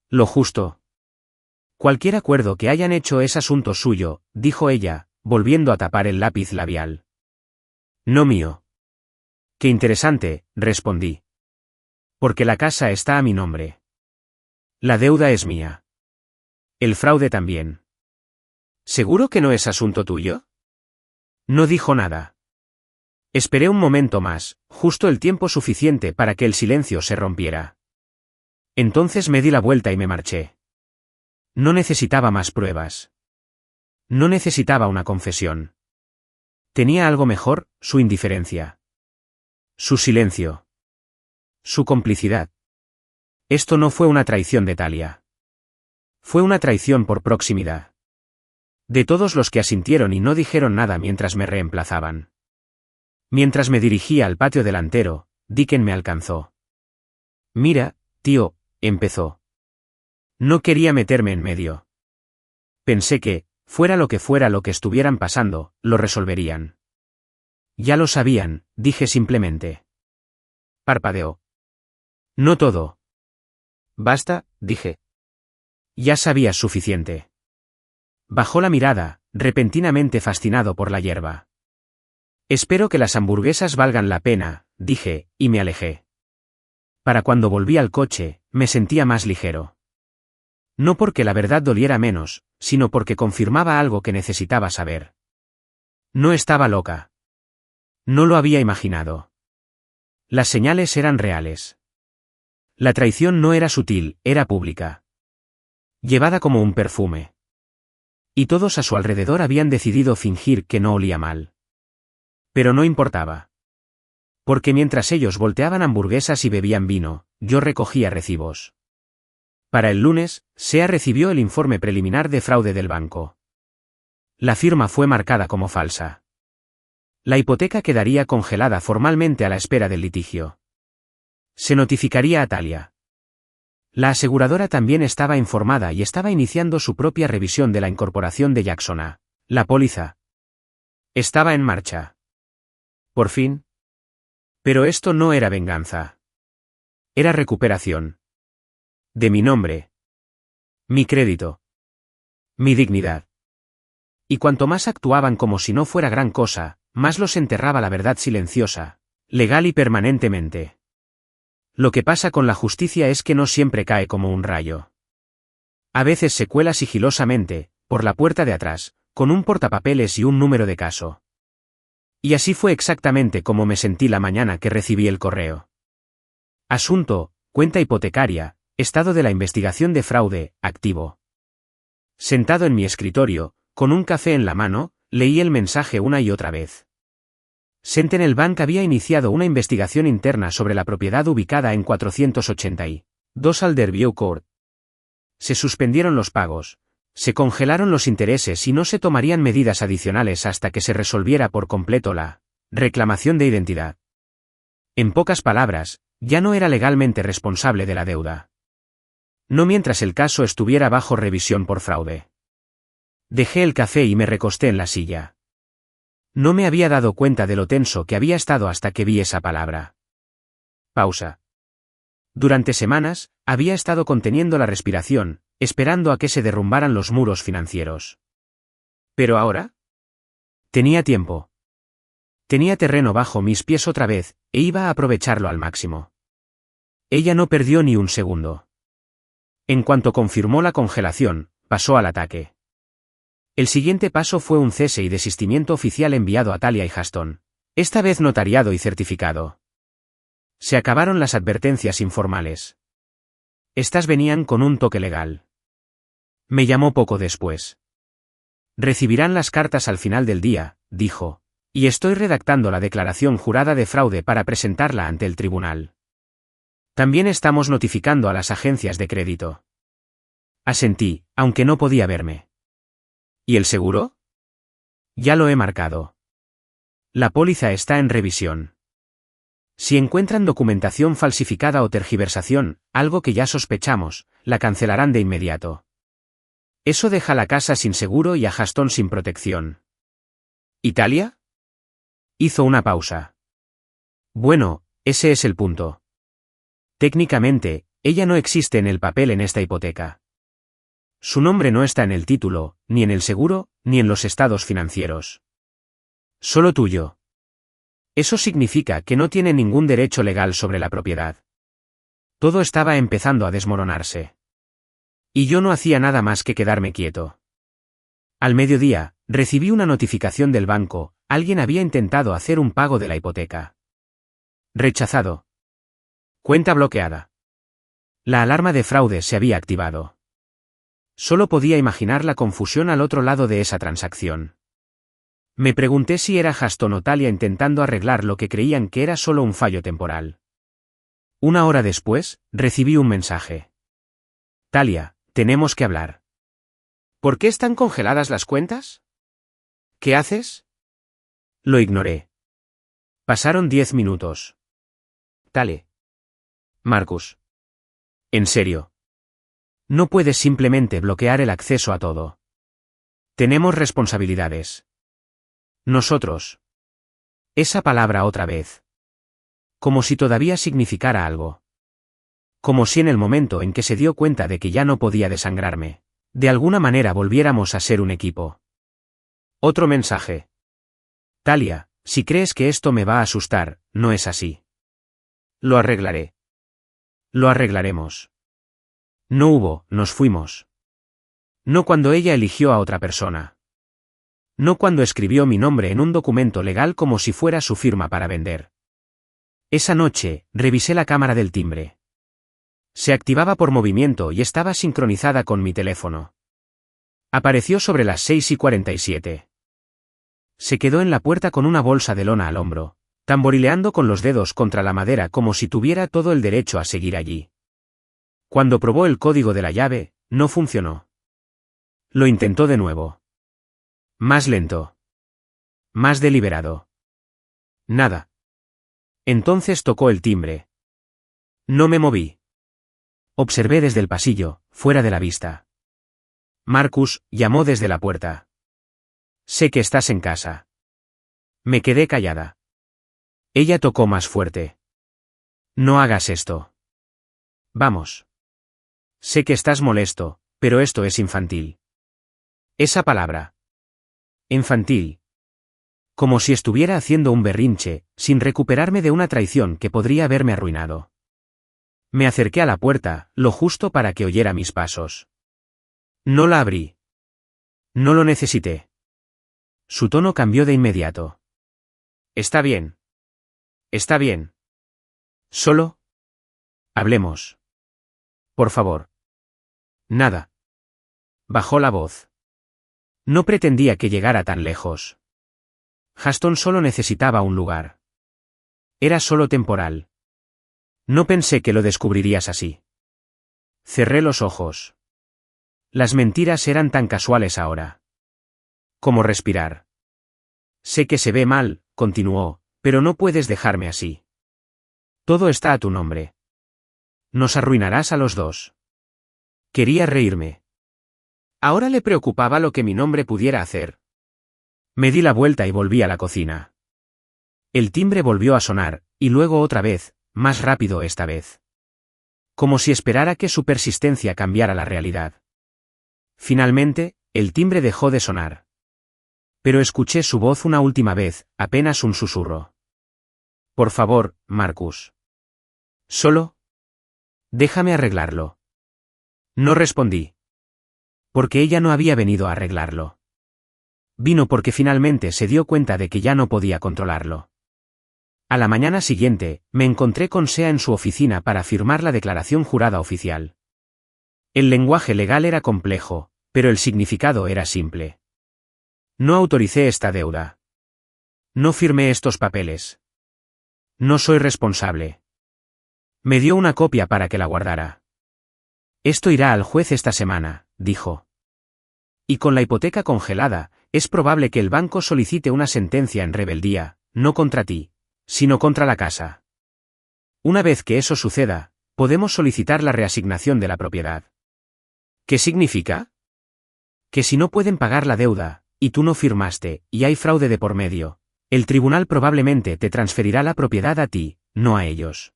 Lo justo. Cualquier acuerdo que hayan hecho es asunto suyo, dijo ella, volviendo a tapar el lápiz labial. No mío. Qué interesante, respondí. Porque la casa está a mi nombre. La deuda es mía. El fraude también. ¿Seguro que no es asunto tuyo? No dijo nada. Esperé un momento más, justo el tiempo suficiente para que el silencio se rompiera. Entonces me di la vuelta y me marché. No necesitaba más pruebas. No necesitaba una confesión. Tenía algo mejor, su indiferencia. Su silencio. Su complicidad. Esto no fue una traición de Talia. Fue una traición por proximidad. De todos los que asintieron y no dijeron nada mientras me reemplazaban. Mientras me dirigía al patio delantero, Dicken me alcanzó. Mira, tío, empezó. No quería meterme en medio. Pensé que, fuera lo que estuvieran pasando, lo resolverían. Ya lo sabían, dije simplemente. Parpadeó. No todo. Basta, dije. Ya sabías suficiente. Bajó la mirada, repentinamente fascinado por la hierba. Espero que las hamburguesas valgan la pena, dije, y me alejé. Para cuando volví al coche, me sentía más ligero. No porque la verdad doliera menos, sino porque confirmaba algo que necesitaba saber. No estaba loca. No lo había imaginado. Las señales eran reales. La traición no era sutil, era pública. Llevada como un perfume. Y todos a su alrededor habían decidido fingir que no olía mal. Pero no importaba. Porque mientras ellos volteaban hamburguesas y bebían vino, yo recogía recibos. Para el lunes, Sea recibió el informe preliminar de fraude del banco. La firma fue marcada como falsa. La hipoteca quedaría congelada formalmente a la espera del litigio. Se notificaría a Talia. La aseguradora también estaba informada y estaba iniciando su propia revisión de la incorporación de Jackson a la póliza. Estaba en marcha. Por fin. Pero esto no era venganza. Era recuperación. De mi nombre. Mi crédito. Mi dignidad. Y cuanto más actuaban como si no fuera gran cosa, más los enterraba la verdad silenciosa, legal y permanentemente. Lo que pasa con la justicia es que no siempre cae como un rayo. A veces se cuela sigilosamente, por la puerta de atrás, con un portapapeles y un número de caso. Y así fue exactamente como me sentí la mañana que recibí el correo. Asunto, cuenta hipotecaria, estado de la investigación de fraude, activo. Sentado en mi escritorio, con un café en la mano, leí el mensaje una y otra vez. Sentinel Bank había iniciado una investigación interna sobre la propiedad ubicada en 482 Alderview Court. Se suspendieron los pagos, se congelaron los intereses y no se tomarían medidas adicionales hasta que se resolviera por completo la reclamación de identidad. En pocas palabras, ya no era legalmente responsable de la deuda. No mientras el caso estuviera bajo revisión por fraude. Dejé el café y me recosté en la silla. No me había dado cuenta de lo tenso que había estado hasta que vi esa palabra. Pausa. Durante semanas, había estado conteniendo la respiración, esperando a que se derrumbaran los muros financieros. Pero ahora tenía tiempo. Tenía terreno bajo mis pies otra vez, e iba a aprovecharlo al máximo. Ella no perdió ni un segundo. En cuanto confirmó la congelación, pasó al ataque. El siguiente paso fue un cese y desistimiento oficial enviado a Talia y Huston, esta vez notariado y certificado. Se acabaron las advertencias informales. Estas venían con un toque legal. Me llamó poco después. Recibirán las cartas al final del día, dijo, y estoy redactando la declaración jurada de fraude para presentarla ante el tribunal. También estamos notificando a las agencias de crédito. Asentí, aunque no podía verme. ¿Y el seguro? Ya lo he marcado. La póliza está en revisión. Si encuentran documentación falsificada o tergiversación, algo que ya sospechamos, la cancelarán de inmediato. Eso deja la casa sin seguro y a Huston sin protección. ¿Italia? Hizo una pausa. Bueno, ese es el punto. Técnicamente, ella no existe en el papel en esta hipoteca. Su nombre no está en el título, ni en el seguro, ni en los estados financieros. Solo tuyo. Eso significa que no tiene ningún derecho legal sobre la propiedad. Todo estaba empezando a desmoronarse. Y yo no hacía nada más que quedarme quieto. Al mediodía, recibí una notificación del banco, alguien había intentado hacer un pago de la hipoteca. Rechazado. Cuenta bloqueada. La alarma de fraude se había activado. Solo podía imaginar la confusión al otro lado de esa transacción. Me pregunté si era Huston o Talia intentando arreglar lo que creían que era solo un fallo temporal. Una hora después, recibí un mensaje. Talia, tenemos que hablar. ¿Por qué están congeladas las cuentas? ¿Qué haces? Lo ignoré. Pasaron 10 minutos. Tale. Marcus. En serio. No puedes simplemente bloquear el acceso a todo. Tenemos responsabilidades. Nosotros. Esa palabra otra vez. Como si todavía significara algo. Como si en el momento en que se dio cuenta de que ya no podía desangrarme, de alguna manera volviéramos a ser un equipo. Otro mensaje. Talia, si crees que esto me va a asustar, no es así. Lo arreglaré. Lo arreglaremos. Nos fuimos. No cuando ella eligió a otra persona. No cuando escribió mi nombre en un documento legal como si fuera su firma para vender. Esa noche, revisé la cámara del timbre. Se activaba por movimiento y estaba sincronizada con mi teléfono. Apareció sobre las 6:47. Se quedó en la puerta con una bolsa de lona al hombro, tamborileando con los dedos contra la madera como si tuviera todo el derecho a seguir allí. Cuando probó el código de la llave, no funcionó. Lo intentó de nuevo. Más lento. Más deliberado. Nada. Entonces tocó el timbre. No me moví. Observé desde el pasillo, fuera de la vista. Marcus, llamó desde la puerta. Sé que estás en casa. Me quedé callada. Ella tocó más fuerte. No hagas esto. Vamos. Sé que estás molesto, pero esto es infantil. Esa palabra. Infantil. Como si estuviera haciendo un berrinche, sin recuperarme de una traición que podría haberme arruinado. Me acerqué a la puerta, lo justo para que oyera mis pasos. No la abrí. No lo necesité. Su tono cambió de inmediato. Está bien. Está bien. Solo. Hablemos. Por favor. Nada. Bajó la voz. No pretendía que llegara tan lejos. Huston solo necesitaba un lugar. Era solo temporal. No pensé que lo descubrirías así. Cerré los ojos. Las mentiras eran tan casuales ahora. Como respirar. Sé que se ve mal, continuó, pero no puedes dejarme así. Todo está a tu nombre. Nos arruinarás a los dos. Quería reírme. Ahora le preocupaba lo que mi nombre pudiera hacer. Me di la vuelta y volví a la cocina. El timbre volvió a sonar, y luego otra vez, más rápido esta vez. Como si esperara que su persistencia cambiara la realidad. Finalmente, el timbre dejó de sonar. Pero escuché su voz una última vez, apenas un susurro. Por favor, Marcus. Solo. Déjame arreglarlo. No respondí. Porque ella no había venido a arreglarlo. Vino porque finalmente se dio cuenta de que ya no podía controlarlo. A la mañana siguiente, me encontré con Sea en su oficina para firmar la declaración jurada oficial. El lenguaje legal era complejo, pero el significado era simple. No autoricé esta deuda. No firmé estos papeles. No soy responsable. Me dio una copia para que la guardara. Esto irá al juez esta semana, dijo. Y con la hipoteca congelada, es probable que el banco solicite una sentencia en rebeldía, no contra ti, sino contra la casa. Una vez que eso suceda, podemos solicitar la reasignación de la propiedad. ¿Qué significa? Que si no pueden pagar la deuda, y tú no firmaste, y hay fraude de por medio, el tribunal probablemente te transferirá la propiedad a ti, no a ellos.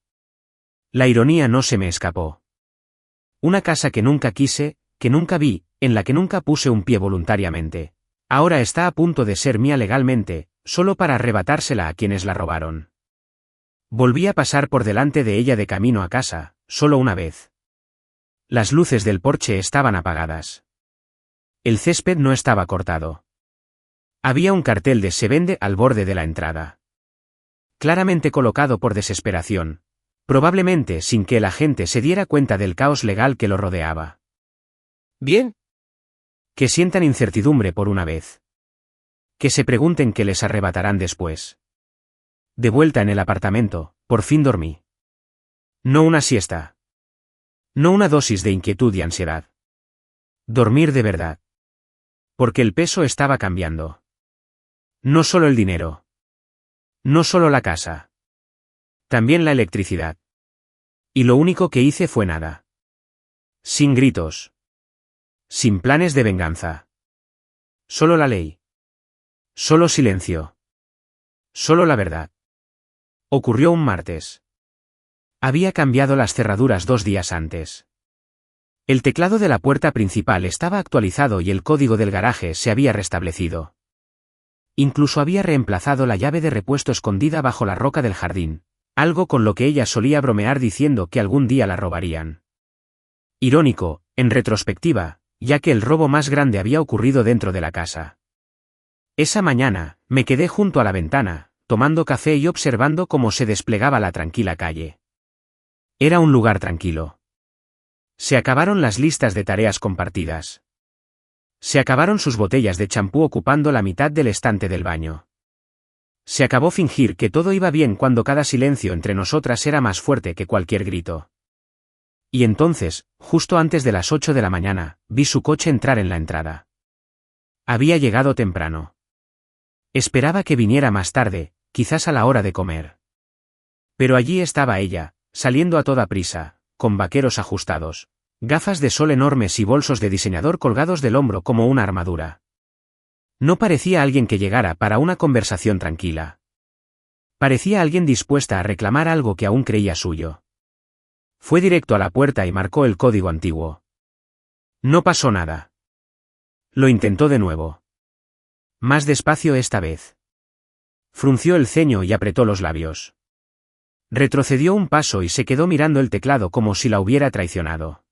La ironía no se me escapó. Una casa que nunca quise, que nunca vi, en la que nunca puse un pie voluntariamente. Ahora está a punto de ser mía legalmente, solo para arrebatársela a quienes la robaron. Volví a pasar por delante de ella de camino a casa, solo una vez. Las luces del porche estaban apagadas. El césped no estaba cortado. Había un cartel de "Se vende" al borde de la entrada. Claramente colocado por desesperación, probablemente sin que el agente se diera cuenta del caos legal que lo rodeaba. Bien. Que sientan incertidumbre por una vez. Que se pregunten qué les arrebatarán después. De vuelta en el apartamento, por fin dormí. No una siesta. No una dosis de inquietud y ansiedad. Dormir de verdad. Porque el peso estaba cambiando. No solo el dinero. No solo la casa. También la electricidad. Y lo único que hice fue nada. Sin gritos. Sin planes de venganza. Solo la ley. Solo silencio. Solo la verdad. Ocurrió un martes. Había cambiado las cerraduras 2 días antes. El teclado de la puerta principal estaba actualizado y el código del garaje se había restablecido. Incluso había reemplazado la llave de repuesto escondida bajo la roca del jardín, algo con lo que ella solía bromear diciendo que algún día la robarían. Irónico, en retrospectiva, ya que el robo más grande había ocurrido dentro de la casa. Esa mañana, me quedé junto a la ventana, tomando café y observando cómo se desplegaba la tranquila calle. Era un lugar tranquilo. Se acabaron las listas de tareas compartidas. Se acabaron sus botellas de champú ocupando la mitad del estante del baño. Se acabó fingir que todo iba bien cuando cada silencio entre nosotras era más fuerte que cualquier grito. Y entonces, justo antes de las 8 de la mañana, vi su coche entrar en la entrada. Había llegado temprano. Esperaba que viniera más tarde, quizás a la hora de comer. Pero allí estaba ella, saliendo a toda prisa, con vaqueros ajustados, gafas de sol enormes y bolsos de diseñador colgados del hombro como una armadura. No parecía alguien que llegara para una conversación tranquila. Parecía alguien dispuesta a reclamar algo que aún creía suyo. Fue directo a la puerta y marcó el código antiguo. No pasó nada. Lo intentó de nuevo. Más despacio esta vez. Frunció el ceño y apretó los labios. Retrocedió un paso y se quedó mirando el teclado como si la hubiera traicionado.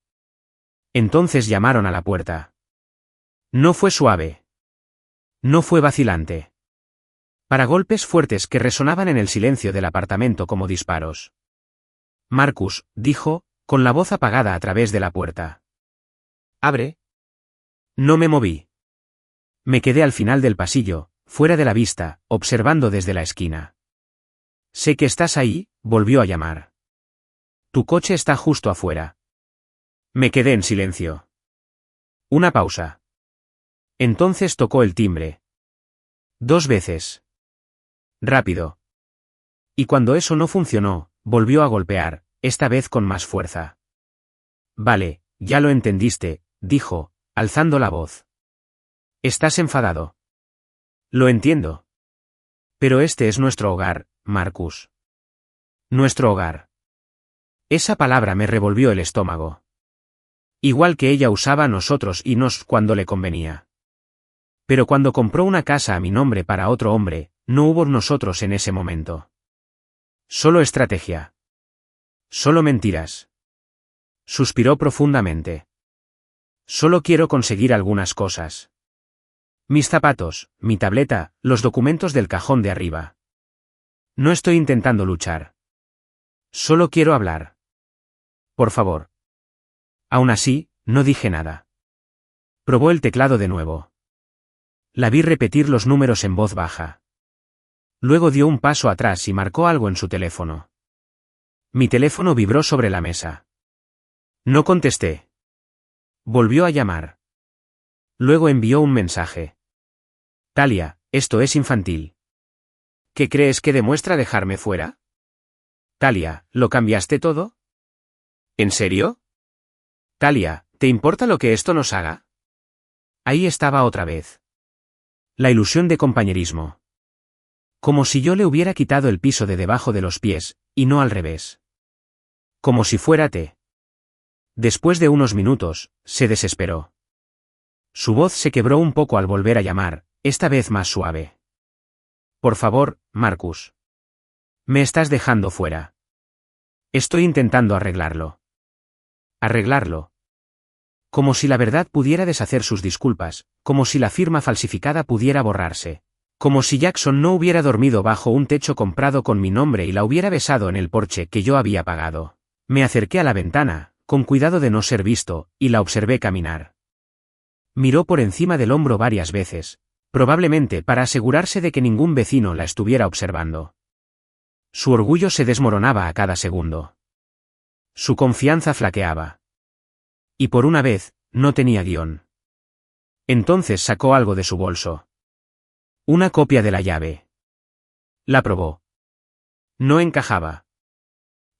Entonces llamaron a la puerta. No fue suave. No fue vacilante. Para golpes fuertes que resonaban en el silencio del apartamento como disparos. Marcus, dijo, con la voz apagada a través de la puerta. Abre. No me moví. Me quedé al final del pasillo, fuera de la vista, observando desde la esquina. Sé que estás ahí, volvió a llamar. Tu coche está justo afuera. Me quedé en silencio. Una pausa. Entonces tocó el timbre. 2 veces. Rápido. Y cuando eso no funcionó, volvió a golpear, esta vez con más fuerza. Vale, ya lo entendiste, dijo, alzando la voz. Estás enfadado. Lo entiendo. Pero este es nuestro hogar, Marcus. Nuestro hogar. Esa palabra me revolvió el estómago. Igual que ella usaba nosotros y nos cuando le convenía. Pero cuando compró una casa a mi nombre para otro hombre, no hubo nosotros en ese momento. Solo estrategia. Solo mentiras. Suspiró profundamente. Solo quiero conseguir algunas cosas. Mis zapatos, mi tableta, los documentos del cajón de arriba. No estoy intentando luchar. Solo quiero hablar. Por favor. Aún así, no dije nada. Probó el teclado de nuevo. La vi repetir los números en voz baja. Luego dio un paso atrás y marcó algo en su teléfono. Mi teléfono vibró sobre la mesa. No contesté. Volvió a llamar. Luego envió un mensaje. Talia, esto es infantil. ¿Qué crees que demuestra dejarme fuera? Talia, ¿lo cambiaste todo? ¿En serio? Talia, ¿te importa lo que esto nos haga? Ahí estaba otra vez. La ilusión de compañerismo. Como si yo le hubiera quitado el piso de debajo de los pies, y no al revés. Como si fuera té. Después de unos minutos, se desesperó. Su voz se quebró un poco al volver a llamar, esta vez más suave. Por favor, Marcus. Me estás dejando fuera. Estoy intentando arreglarlo. Arreglarlo. Como si la verdad pudiera deshacer sus disculpas, como si la firma falsificada pudiera borrarse. Como si Jackson no hubiera dormido bajo un techo comprado con mi nombre y la hubiera besado en el porche que yo había pagado. Me acerqué a la ventana, con cuidado de no ser visto, y la observé caminar. Miró por encima del hombro varias veces, probablemente para asegurarse de que ningún vecino la estuviera observando. Su orgullo se desmoronaba a cada segundo. Su confianza flaqueaba. Y por una vez, no tenía guión. Entonces sacó algo de su bolso. Una copia de la llave. La probó. No encajaba.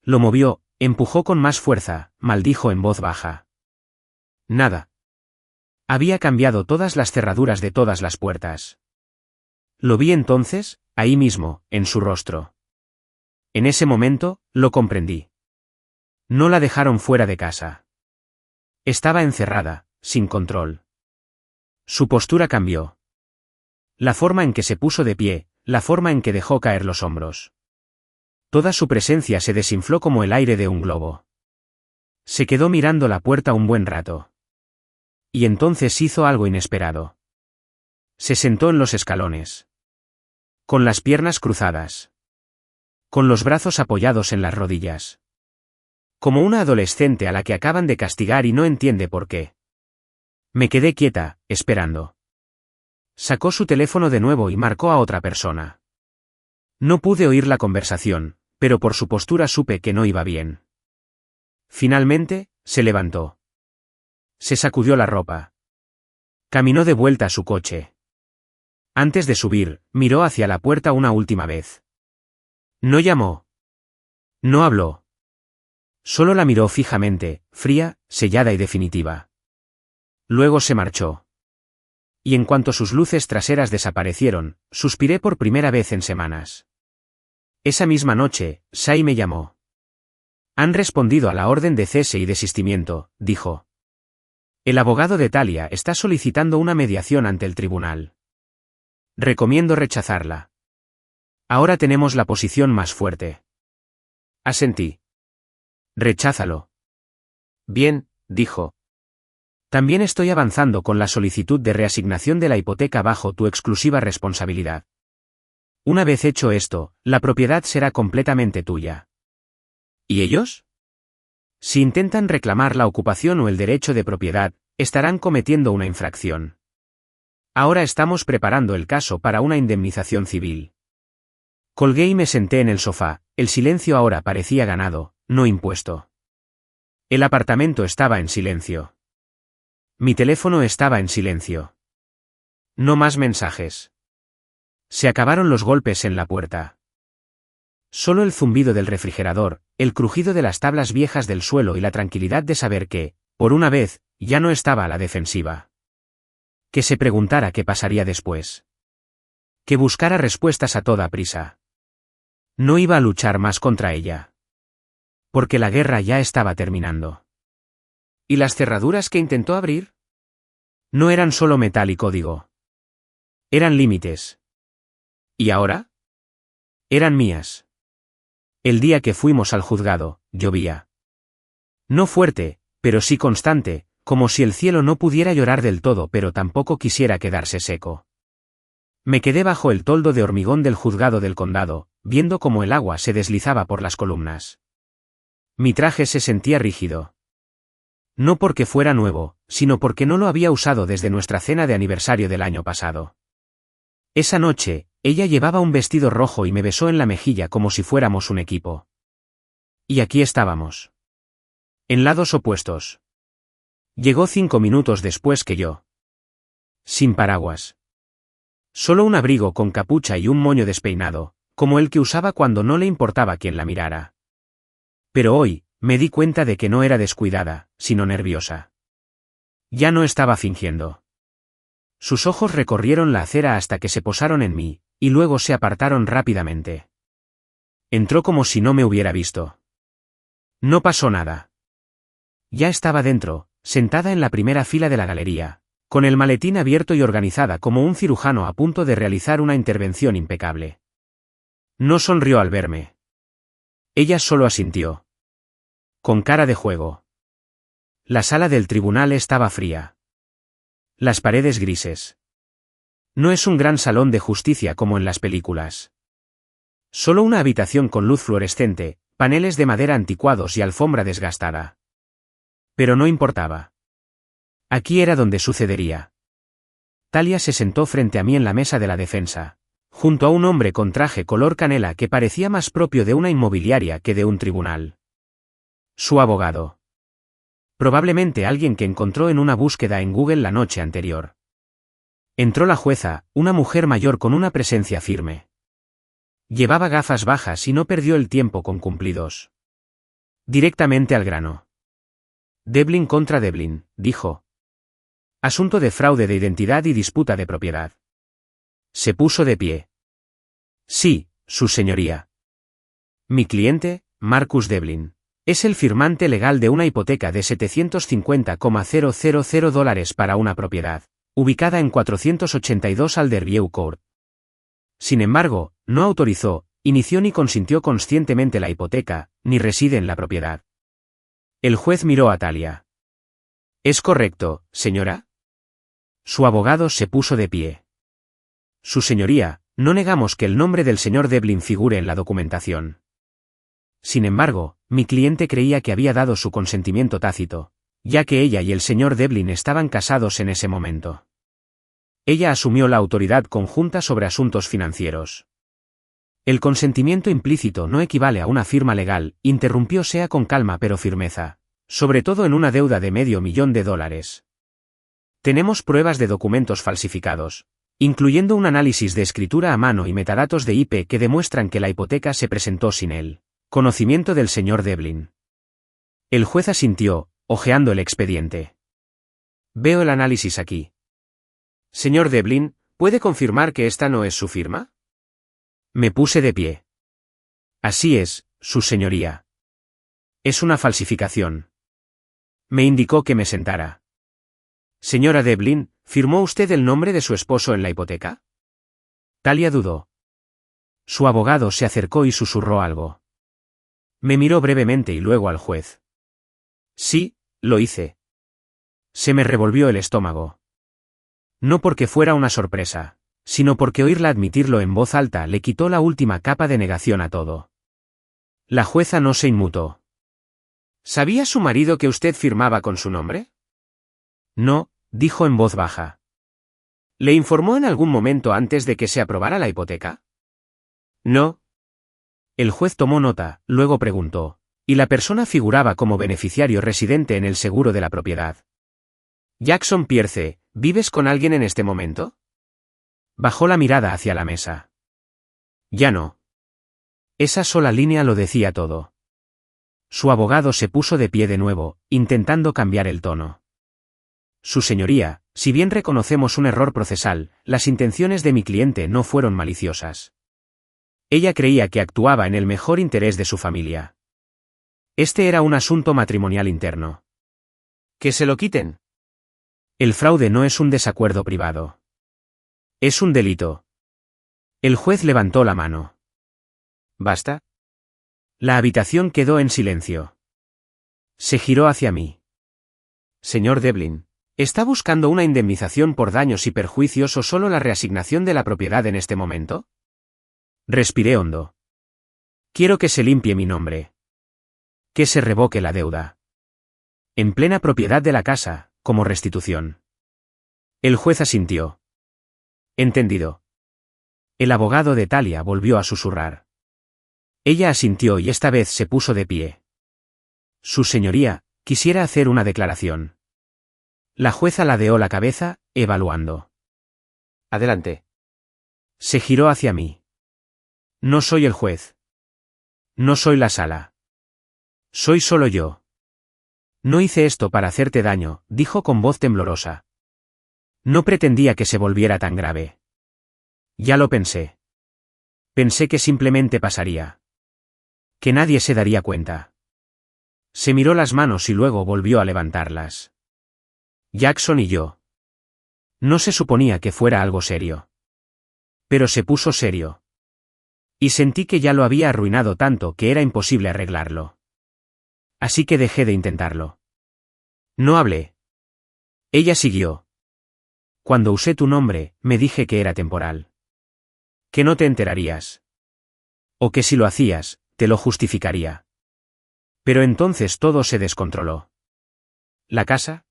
Lo movió, empujó con más fuerza, maldijo en voz baja. Nada. Había cambiado todas las cerraduras de todas las puertas. Lo vi entonces, ahí mismo, en su rostro. En ese momento, lo comprendí. No la dejaron fuera de casa. Estaba encerrada, sin control. Su postura cambió. La forma en que se puso de pie, la forma en que dejó caer los hombros. Toda su presencia se desinfló como el aire de un globo. Se quedó mirando la puerta un buen rato. Y entonces hizo algo inesperado. Se sentó en los escalones. Con las piernas cruzadas. Con los brazos apoyados en las rodillas. Como una adolescente a la que acaban de castigar y no entiende por qué. Me quedé quieta, esperando. Sacó su teléfono de nuevo y marcó a otra persona. No pude oír la conversación, pero por su postura supe que no iba bien. Finalmente, se levantó. Se sacudió la ropa. Caminó de vuelta a su coche. Antes de subir, miró hacia la puerta una última vez. No llamó. No habló. Solo la miró fijamente, fría, sellada y definitiva. Luego se marchó. Y en cuanto sus luces traseras desaparecieron, suspiré por primera vez en semanas. Esa misma noche, Sai me llamó. Han respondido a la orden de cese y desistimiento, dijo. El abogado de Talia está solicitando una mediación ante el tribunal. Recomiendo rechazarla. Ahora tenemos la posición más fuerte. Asentí. Recházalo. Bien, dijo. También estoy avanzando con la solicitud de reasignación de la hipoteca bajo tu exclusiva responsabilidad. Una vez hecho esto, la propiedad será completamente tuya. ¿Y ellos? Si intentan reclamar la ocupación o el derecho de propiedad, estarán cometiendo una infracción. Ahora estamos preparando el caso para una indemnización civil. Colgué y me senté en el sofá, el silencio ahora parecía ganado, no impuesto. El apartamento estaba en silencio. Mi teléfono estaba en silencio. No más mensajes. Se acabaron los golpes en la puerta. Solo el zumbido del refrigerador, el crujido de las tablas viejas del suelo y la tranquilidad de saber que, por una vez, ya no estaba a la defensiva. Que se preguntara qué pasaría después. Que buscara respuestas a toda prisa. No iba a luchar más contra ella. Porque la guerra ya estaba terminando. ¿Y las cerraduras que intentó abrir? No eran solo metal y código. Eran límites. ¿Y ahora? Eran mías. El día que fuimos al juzgado, llovía. No fuerte, pero sí constante, como si el cielo no pudiera llorar del todo pero tampoco quisiera quedarse seco. Me quedé bajo el toldo de hormigón del juzgado del condado, viendo cómo el agua se deslizaba por las columnas. Mi traje se sentía rígido. No porque fuera nuevo, sino porque no lo había usado desde nuestra cena de aniversario del año pasado. Esa noche, ella llevaba un vestido rojo y me besó en la mejilla como si fuéramos un equipo. Y aquí estábamos. En lados opuestos. Llegó 5 minutos después que yo. Sin paraguas. Solo un abrigo con capucha y un moño despeinado, como el que usaba cuando no le importaba quién la mirara. Pero hoy, me di cuenta de que no era descuidada, sino nerviosa. Ya no estaba fingiendo. Sus ojos recorrieron la acera hasta que se posaron en mí, y luego se apartaron rápidamente. Entró como si no me hubiera visto. No pasó nada. Ya estaba dentro, sentada en la primera fila de la galería, con el maletín abierto y organizada como un cirujano a punto de realizar una intervención impecable. No sonrió al verme. Ella solo asintió. Con cara de juego. La sala del tribunal estaba fría. Las paredes grises. No es un gran salón de justicia como en las películas. Solo una habitación con luz fluorescente, paneles de madera anticuados y alfombra desgastada. Pero no importaba. Aquí era donde sucedería. Talia se sentó frente a mí en la mesa de la defensa, junto a un hombre con traje color canela que parecía más propio de una inmobiliaria que de un tribunal. Su abogado. Probablemente alguien que encontró en una búsqueda en Google la noche anterior. Entró la jueza, una mujer mayor con una presencia firme. Llevaba gafas bajas y no perdió el tiempo con cumplidos. Directamente al grano. Devlin contra Devlin, dijo. Asunto de fraude de identidad y disputa de propiedad. Se puso de pie. Sí, su señoría. Mi cliente, Marcus Devlin. Es el firmante legal de una hipoteca de $750,000 para una propiedad, ubicada en 482 Alderview Court. Sin embargo, no autorizó, inició ni consintió conscientemente la hipoteca, ni reside en la propiedad. El juez miró a Talia. ¿Es correcto, señora? Su abogado se puso de pie. Su señoría, no negamos que el nombre del señor Devlin figure en la documentación. Sin embargo, mi cliente creía que había dado su consentimiento tácito, ya que ella y el señor Devlin estaban casados en ese momento. Ella asumió la autoridad conjunta sobre asuntos financieros. El consentimiento implícito no equivale a una firma legal, interrumpió Sea con calma pero firmeza, sobre todo en una deuda de $500,000. Tenemos pruebas de documentos falsificados, incluyendo un análisis de escritura a mano y metadatos de IP que demuestran que la hipoteca se presentó sin él. Conocimiento del señor Devlin. El juez asintió, hojeando el expediente. Veo el análisis aquí. Señor Devlin, ¿puede confirmar que esta no es su firma? Me puse de pie. Así es, su señoría. Es una falsificación. Me indicó que me sentara. Señora Devlin, ¿firmó usted el nombre de su esposo en la hipoteca? Talia dudó. Su abogado se acercó y susurró algo. Me miró brevemente y luego al juez. Sí, lo hice. Se me revolvió el estómago. No porque fuera una sorpresa, sino porque oírla admitirlo en voz alta le quitó la última capa de negación a todo. La jueza no se inmutó. ¿Sabía su marido que usted firmaba con su nombre? No, dijo en voz baja. ¿Le informó en algún momento antes de que se aprobara la hipoteca? No. El juez tomó nota, luego preguntó, ¿y la persona figuraba como beneficiario residente en el seguro de la propiedad? Jackson Pierce, ¿vives con alguien en este momento? Bajó la mirada hacia la mesa. Ya no. Esa sola línea lo decía todo. Su abogado se puso de pie de nuevo, intentando cambiar el tono. Su señoría, si bien reconocemos un error procesal, las intenciones de mi cliente no fueron maliciosas. Ella creía que actuaba en el mejor interés de su familia. Este era un asunto matrimonial interno. Que se lo quiten. El fraude no es un desacuerdo privado. Es un delito. El juez levantó la mano. ¿Basta? La habitación quedó en silencio. Se giró hacia mí. Señor Devlin, ¿está buscando una indemnización por daños y perjuicios o solo la reasignación de la propiedad en este momento? Respiré hondo. Quiero que se limpie mi nombre. Que se revoque la deuda. En plena propiedad de la casa, como restitución. El juez asintió. Entendido. El abogado de Talia volvió a susurrar. Ella asintió y esta vez se puso de pie. Su señoría, quisiera hacer una declaración. La jueza ladeó la cabeza, evaluando. Adelante. Se giró hacia mí. No soy el juez. No soy la sala. Soy solo yo. No hice esto para hacerte daño, dijo con voz temblorosa. No pretendía que se volviera tan grave. Ya lo pensé. Pensé que simplemente pasaría. Que nadie se daría cuenta. Se miró las manos y luego volvió a levantarlas. Jackson y yo. No se suponía que fuera algo serio. Pero se puso serio. Y sentí que ya lo había arruinado tanto que era imposible arreglarlo. Así que dejé de intentarlo. No hablé. Ella siguió. Cuando usé tu nombre, me dije que era temporal. Que no te enterarías. O que si lo hacías, te lo justificaría. Pero entonces todo se descontroló. ¿La casa?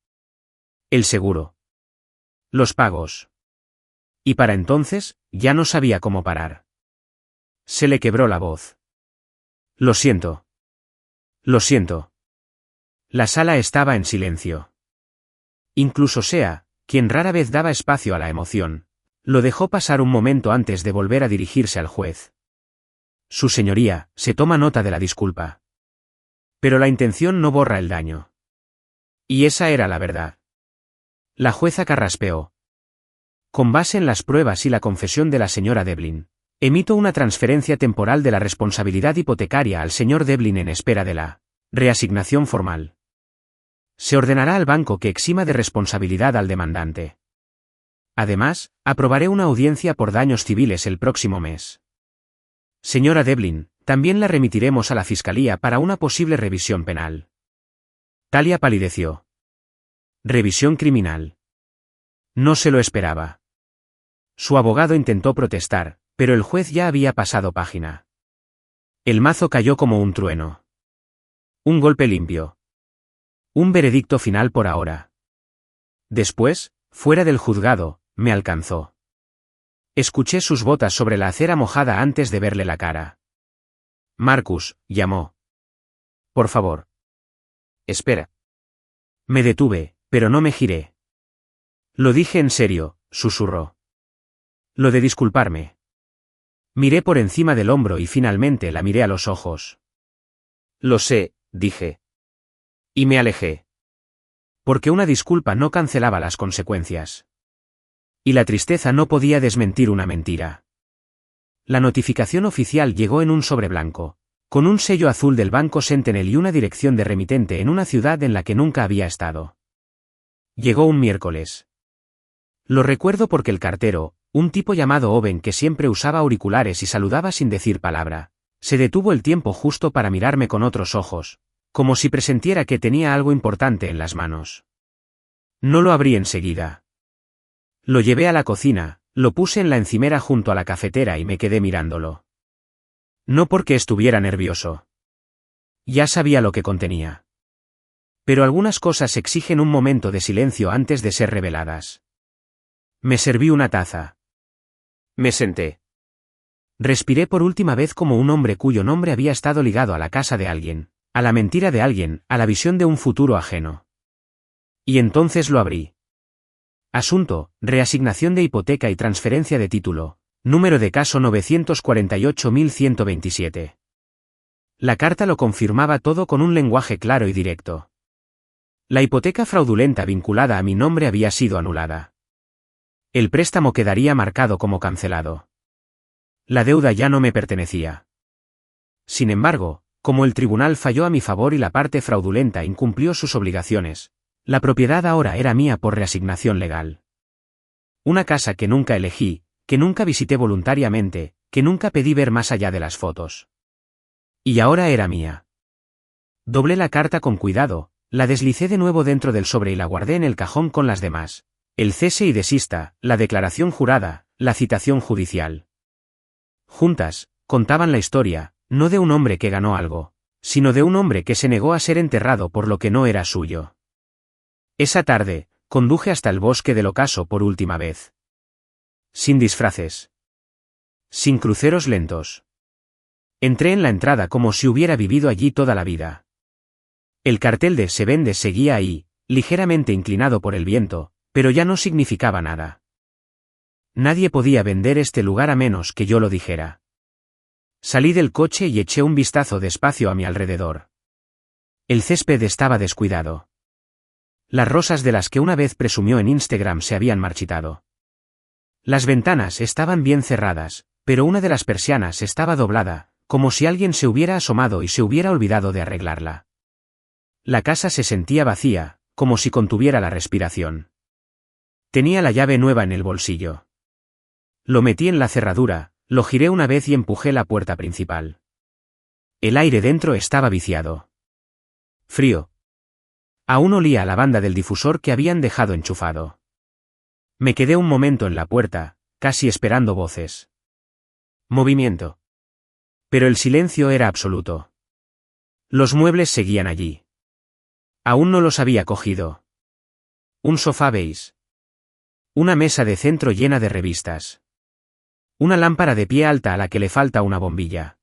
El seguro. Los pagos. Y para entonces, ya no sabía cómo parar. Se le quebró la voz. Lo siento. Lo siento. La sala estaba en silencio. Incluso Sea, quien rara vez daba espacio a la emoción, lo dejó pasar un momento antes de volver a dirigirse al juez. Su señoría, se toma nota de la disculpa. Pero la intención no borra el daño. Y esa era la verdad. La jueza carraspeó. Con base en las pruebas y la confesión de la señora Devlin, emito una transferencia temporal de la responsabilidad hipotecaria al señor Devlin en espera de la reasignación formal. Se ordenará al banco que exima de responsabilidad al demandante. Además, aprobaré una audiencia por daños civiles el próximo mes. Señora Devlin, también la remitiremos a la Fiscalía para una posible revisión penal. Talia palideció. Revisión criminal. No se lo esperaba. Su abogado intentó protestar, pero el juez ya había pasado página. El mazo cayó como un trueno. Un golpe limpio. Un veredicto final por ahora. Después, fuera del juzgado, me alcanzó. Escuché sus botas sobre la acera mojada antes de verle la cara. Marcus, llamó. Por favor. Espera. Me detuve, pero no me giré. Lo dije en serio, susurró. Lo de disculparme. Miré por encima del hombro y finalmente la miré a los ojos. Lo sé, dije. Y me alejé. Porque una disculpa no cancelaba las consecuencias. Y la tristeza no podía desmentir una mentira. La notificación oficial llegó en un sobre blanco, con un sello azul del Banco Sentinel y una dirección de remitente en una ciudad en la que nunca había estado. Llegó un miércoles. Lo recuerdo porque el cartero, un tipo llamado Owen que siempre usaba auriculares y saludaba sin decir palabra, se detuvo el tiempo justo para mirarme con otros ojos, como si presintiera que tenía algo importante en las manos. No lo abrí enseguida. Lo llevé a la cocina, lo puse en la encimera junto a la cafetera y me quedé mirándolo. No porque estuviera nervioso. Ya sabía lo que contenía. Pero algunas cosas exigen un momento de silencio antes de ser reveladas. Me serví una taza. Me senté. Respiré por última vez como un hombre cuyo nombre había estado ligado a la casa de alguien, a la mentira de alguien, a la visión de un futuro ajeno. Y entonces lo abrí. Asunto: reasignación de hipoteca y transferencia de título. Número de caso 948.127. La carta lo confirmaba todo con un lenguaje claro y directo. La hipoteca fraudulenta vinculada a mi nombre había sido anulada. El préstamo quedaría marcado como cancelado. La deuda ya no me pertenecía. Sin embargo, como el tribunal falló a mi favor y la parte fraudulenta incumplió sus obligaciones, la propiedad ahora era mía por reasignación legal. Una casa que nunca elegí, que nunca visité voluntariamente, que nunca pedí ver más allá de las fotos. Y ahora era mía. Doblé la carta con cuidado, la deslicé de nuevo dentro del sobre y la guardé en el cajón con las demás: el cese y desista, la declaración jurada, la citación judicial. Juntas, contaban la historia, no de un hombre que ganó algo, sino de un hombre que se negó a ser enterrado por lo que no era suyo. Esa tarde, conduje hasta el bosque del ocaso por última vez. Sin disfraces. Sin cruceros lentos. Entré en la entrada como si hubiera vivido allí toda la vida. El cartel de "Se vende" seguía ahí, ligeramente inclinado por el viento, pero ya no significaba nada. Nadie podía vender este lugar a menos que yo lo dijera. Salí del coche y eché un vistazo despacio a mi alrededor. El césped estaba descuidado. Las rosas de las que una vez presumió en Instagram se habían marchitado. Las ventanas estaban bien cerradas, pero una de las persianas estaba doblada, como si alguien se hubiera asomado y se hubiera olvidado de arreglarla. La casa se sentía vacía, como si contuviera la respiración. Tenía la llave nueva en el bolsillo. Lo metí en la cerradura, lo giré una vez y empujé la puerta principal. El aire dentro estaba viciado. Frío. Aún olía a lavanda del difusor que habían dejado enchufado. Me quedé un momento en la puerta, casi esperando voces. Movimiento. Pero el silencio era absoluto. Los muebles seguían allí. Aún no los había cogido. Un sofá beige. Una mesa de centro llena de revistas. Una lámpara de pie alta a la que le falta una bombilla.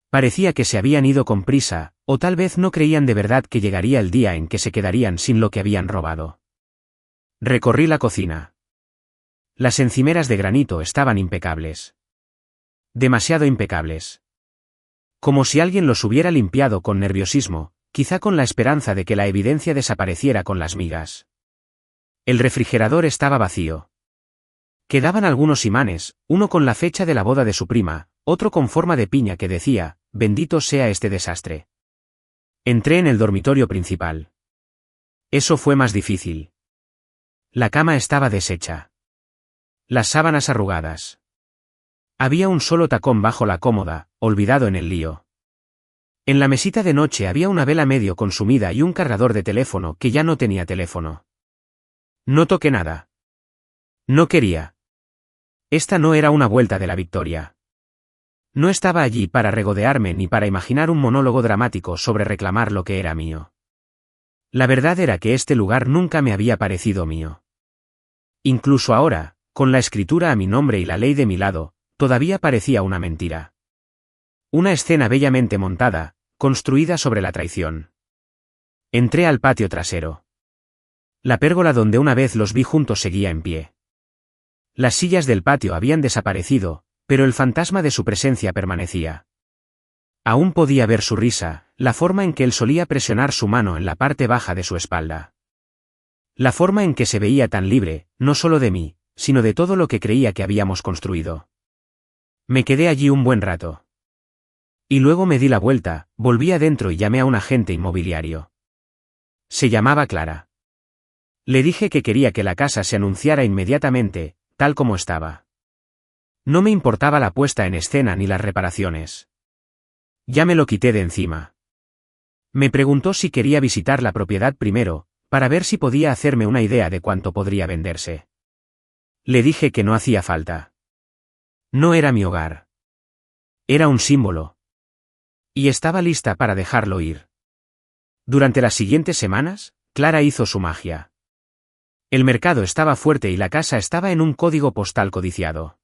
Parecía que se habían ido con prisa, o tal vez no creían de verdad que llegaría el día en que se quedarían sin lo que habían robado. Recorrí la cocina. Las encimeras de granito estaban impecables. Demasiado impecables. Como si alguien los hubiera limpiado con nerviosismo, quizá con la esperanza de que la evidencia desapareciera con las migas. El refrigerador estaba vacío. Quedaban algunos imanes, uno con la fecha de la boda de su prima, otro con forma de piña que decía: "Bendito sea este desastre". Entré en el dormitorio principal. Eso fue más difícil. La cama estaba deshecha. Las sábanas arrugadas. Había un solo tacón bajo la cómoda, olvidado en el lío. En la mesita de noche había una vela medio consumida y un cargador de teléfono que ya no tenía teléfono. No toqué nada. No quería. Esta no era una vuelta de la victoria. No estaba allí para regodearme ni para imaginar un monólogo dramático sobre reclamar lo que era mío. La verdad era que este lugar nunca me había parecido mío. Incluso ahora, con la escritura a mi nombre y la ley de mi lado, todavía parecía una mentira. Una escena bellamente montada, construida sobre la traición. Entré al patio trasero. La pérgola donde una vez los vi juntos seguía en pie. Las sillas del patio habían desaparecido, pero el fantasma de su presencia permanecía. Aún podía ver su risa, la forma en que él solía presionar su mano en la parte baja de su espalda. La forma en que se veía tan libre, no solo de mí, sino de todo lo que creía que habíamos construido. Me quedé allí un buen rato. Y luego me di la vuelta, volví adentro y llamé a un agente inmobiliario. Se llamaba Clara. Le dije que quería que la casa se anunciara inmediatamente, tal como estaba. No me importaba la puesta en escena ni las reparaciones. Ya me lo quité de encima. Me preguntó si quería visitar la propiedad primero, para ver si podía hacerme una idea de cuánto podría venderse. Le dije que no hacía falta. No era mi hogar. Era un símbolo. Y estaba lista para dejarlo ir. Durante las siguientes semanas, Clara hizo su magia. El mercado estaba fuerte y la casa estaba en un código postal codiciado.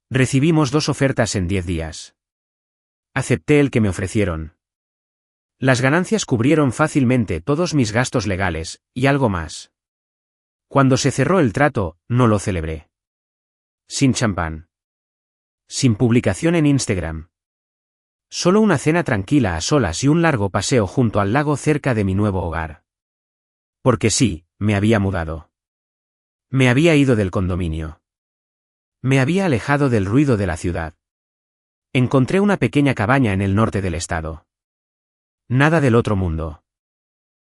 Recibimos 2 ofertas en 10 días. Acepté el que me ofrecieron. Las ganancias cubrieron fácilmente todos mis gastos legales, y algo más. Cuando se cerró el trato, no lo celebré. Sin champán. Sin publicación en Instagram. Solo una cena tranquila a solas y un largo paseo junto al lago cerca de mi nuevo hogar. Porque sí, me había mudado. Me había ido del condominio. Me había alejado del ruido de la ciudad. Encontré una pequeña cabaña en el norte del estado. Nada del otro mundo.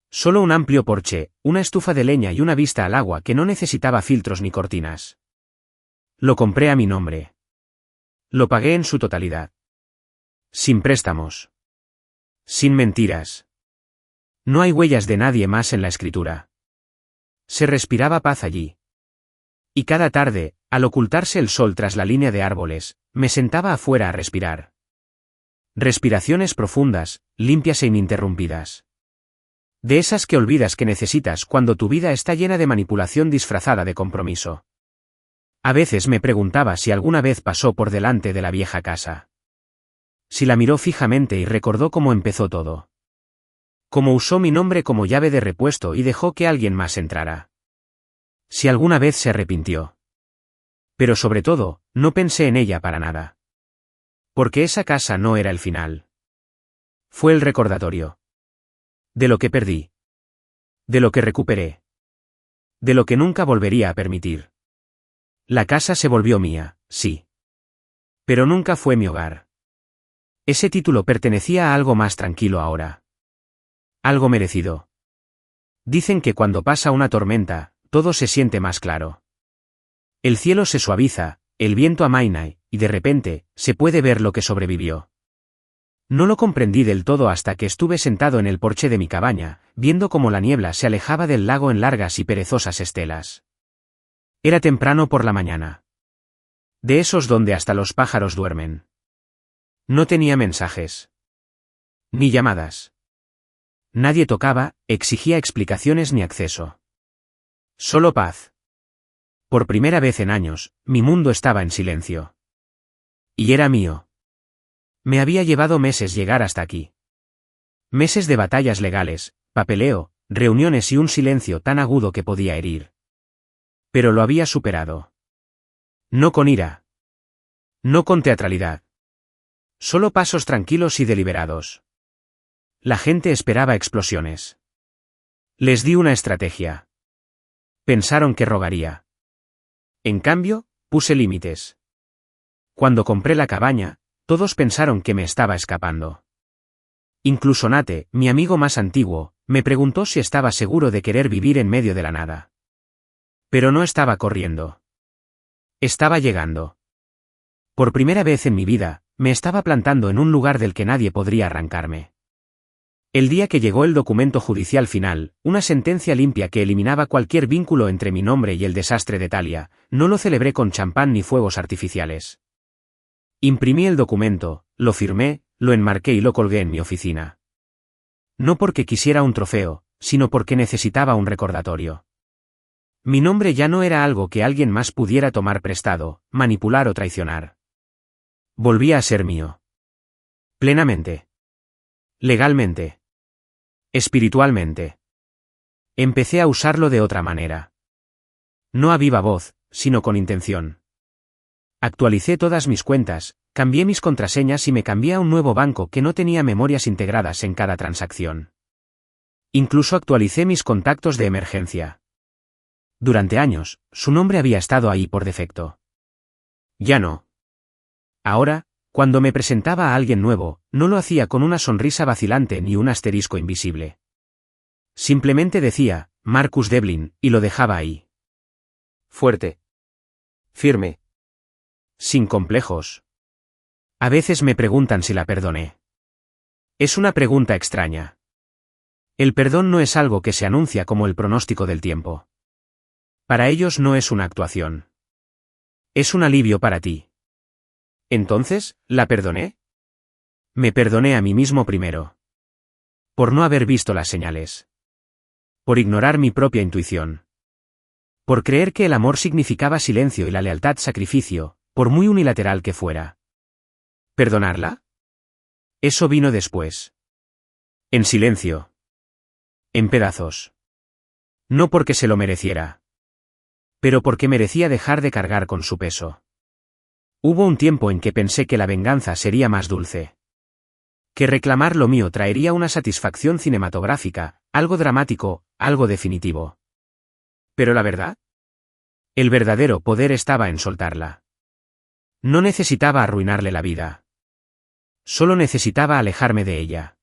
Solo un amplio porche, una estufa de leña y una vista al agua que no necesitaba filtros ni cortinas. Lo compré a mi nombre. Lo pagué en su totalidad. Sin préstamos. Sin mentiras. No hay huellas de nadie más en la escritura. Se respiraba paz allí. Y cada tarde, al ocultarse el sol tras la línea de árboles, me sentaba afuera a respirar. Respiraciones profundas, limpias e ininterrumpidas. De esas que olvidas que necesitas cuando tu vida está llena de manipulación disfrazada de compromiso. A veces me preguntaba si alguna vez pasó por delante de la vieja casa. Si la miró fijamente y recordó cómo empezó todo. Cómo usó mi nombre como llave de repuesto y dejó que alguien más entrara. Si alguna vez se arrepintió. Pero sobre todo, no pensé en ella para nada. Porque esa casa no era el final. Fue el recordatorio. De lo que perdí. De lo que recuperé. De lo que nunca volvería a permitir. La casa se volvió mía, sí. Pero nunca fue mi hogar. Ese título pertenecía a algo más tranquilo ahora. Algo merecido. Dicen que cuando pasa una tormenta, todo se siente más claro. El cielo se suaviza, el viento amaina y de repente, se puede ver lo que sobrevivió. No lo comprendí del todo hasta que estuve sentado en el porche de mi cabaña, viendo cómo la niebla se alejaba del lago en largas y perezosas estelas. Era temprano por la mañana. De esos donde hasta los pájaros duermen. No tenía mensajes. Ni llamadas. Nadie tocaba, exigía explicaciones ni acceso. Solo paz. Por primera vez en años, mi mundo estaba en silencio. Y era mío. Me había llevado meses llegar hasta aquí. Meses de batallas legales, papeleo, reuniones y un silencio tan agudo que podía herir. Pero lo había superado. No con ira. No con teatralidad. Solo pasos tranquilos y deliberados. La gente esperaba explosiones. Les di una estrategia. Pensaron que rogaría. En cambio, puse límites. Cuando compré la cabaña, todos pensaron que me estaba escapando. Incluso Nate, mi amigo más antiguo, me preguntó si estaba seguro de querer vivir en medio de la nada. Pero no estaba corriendo. Estaba llegando. Por primera vez en mi vida, me estaba plantando en un lugar del que nadie podría arrancarme. El día que llegó el documento judicial final, una sentencia limpia que eliminaba cualquier vínculo entre mi nombre y el desastre de Talia, no lo celebré con champán ni fuegos artificiales. Imprimí el documento, lo firmé, lo enmarqué y lo colgué en mi oficina. No porque quisiera un trofeo, sino porque necesitaba un recordatorio. Mi nombre ya no era algo que alguien más pudiera tomar prestado, manipular o traicionar. Volvía a ser mío. Plenamente. Legalmente. Espiritualmente. Empecé a usarlo de otra manera. No a viva voz, sino con intención. Actualicé todas mis cuentas, cambié mis contraseñas y me cambié a un nuevo banco que no tenía memorias integradas en cada transacción. Incluso actualicé mis contactos de emergencia. Durante años, su nombre había estado ahí por defecto. Ya no. Ahora, Cuando me presentaba a alguien nuevo, no lo hacía con una sonrisa vacilante ni un asterisco invisible. Simplemente decía, Marcus Devlin, y lo dejaba ahí. Fuerte. Firme. Sin complejos. A veces me preguntan si la perdoné. Es una pregunta extraña. El perdón no es algo que se anuncia como el pronóstico del tiempo. Para ellos no es una actuación. Es un alivio para ti. Entonces, ¿la perdoné? Me perdoné a mí mismo primero. Por no haber visto las señales. Por ignorar mi propia intuición. Por creer que el amor significaba silencio y la lealtad sacrificio, por muy unilateral que fuera. ¿Perdonarla? Eso vino después. En silencio. En pedazos. No porque se lo mereciera. Pero porque merecía dejar de cargar con su peso. Hubo un tiempo en que pensé que la venganza sería más dulce. Que reclamar lo mío traería una satisfacción cinematográfica, algo dramático, algo definitivo. ¿Pero la verdad? El verdadero poder estaba en soltarla. No necesitaba arruinarle la vida. Solo necesitaba alejarme de ella.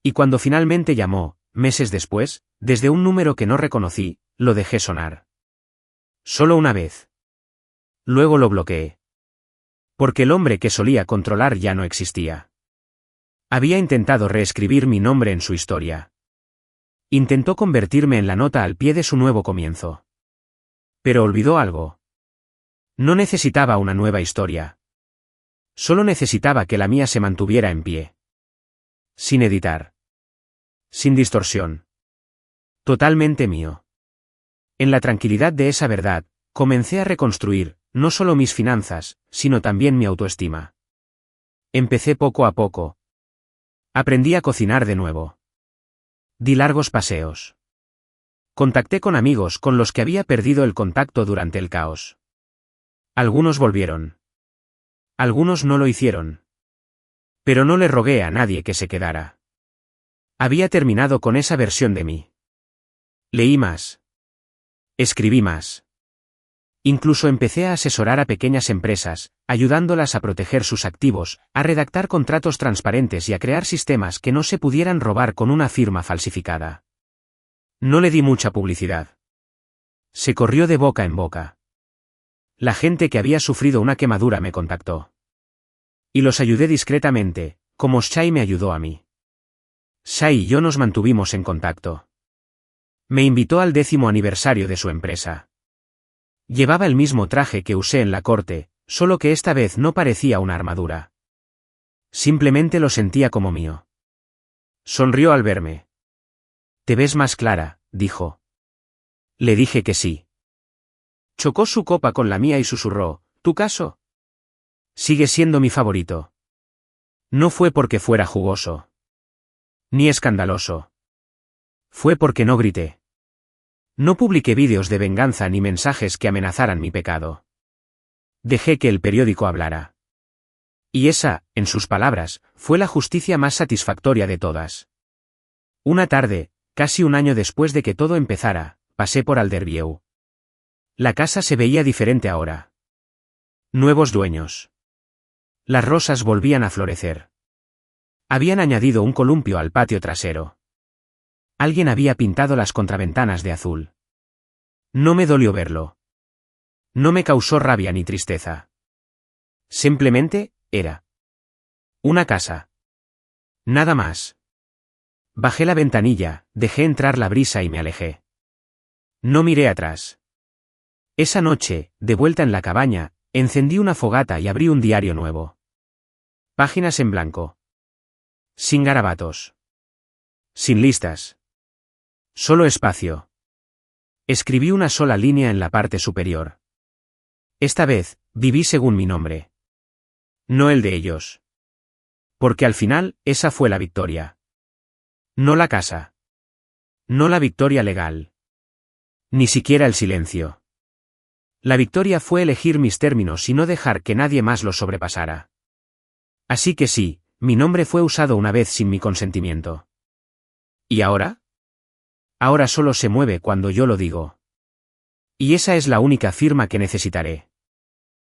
Y cuando finalmente llamó, meses después, desde un número que no reconocí, lo dejé sonar. Solo una vez. Luego lo bloqueé. Porque el hombre que solía controlar ya no existía. Había intentado reescribir mi nombre en su historia. Intentó convertirme en la nota al pie de su nuevo comienzo. Pero olvidó algo. No necesitaba una nueva historia. Solo necesitaba que la mía se mantuviera en pie. Sin editar. Sin distorsión. Totalmente mío. En la tranquilidad de esa verdad, comencé a reconstruir, no solo mis finanzas, sino también mi autoestima. Empecé poco a poco. Aprendí a cocinar de nuevo. Di largos paseos. Contacté con amigos con los que había perdido el contacto durante el caos. Algunos volvieron. Algunos no lo hicieron. Pero no le rogué a nadie que se quedara. Había terminado con esa versión de mí. Leí más. Escribí más. Incluso empecé a asesorar a pequeñas empresas, ayudándolas a proteger sus activos, a redactar contratos transparentes y a crear sistemas que no se pudieran robar con una firma falsificada. No le di mucha publicidad. Se corrió de boca en boca. La gente que había sufrido una quemadura me contactó. Y los ayudé discretamente, como Shai me ayudó a mí. Shai y yo nos mantuvimos en contacto. Me invitó al 10º aniversario de su empresa. Llevaba el mismo traje que usé en la corte, solo que esta vez no parecía una armadura. Simplemente lo sentía como mío. Sonrió al verme. «Te ves más clara», dijo. Le dije que sí. Chocó su copa con la mía y susurró, «¿Tu caso?» Sigue siendo mi favorito. No fue porque fuera jugoso. Ni escandaloso. Fue porque no grité. No publiqué vídeos de venganza ni mensajes que amenazaran mi pecado. Dejé que el periódico hablara. Y esa, en sus palabras, fue la justicia más satisfactoria de todas. Una tarde, casi un año después de que todo empezara, pasé por Alderview. La casa se veía diferente ahora. Nuevos dueños. Las rosas volvían a florecer. Habían añadido un columpio al patio trasero. Alguien había pintado las contraventanas de azul. No me dolió verlo. No me causó rabia ni tristeza. Simplemente, era una casa. Nada más. Bajé la ventanilla, dejé entrar la brisa y me alejé. No miré atrás. Esa noche, de vuelta en la cabaña, encendí una fogata y abrí un diario nuevo. Páginas en blanco. Sin garabatos. Sin listas. Solo espacio. Escribí una sola línea en la parte superior. Esta vez, viví según mi nombre. No el de ellos. Porque al final, esa fue la victoria. No la casa. No la victoria legal. Ni siquiera el silencio. La victoria fue elegir mis términos y no dejar que nadie más los sobrepasara. Así que sí, mi nombre fue usado una vez sin mi consentimiento. ¿Y ahora? Ahora solo se mueve cuando yo lo digo. Y esa es la única firma que necesitaré.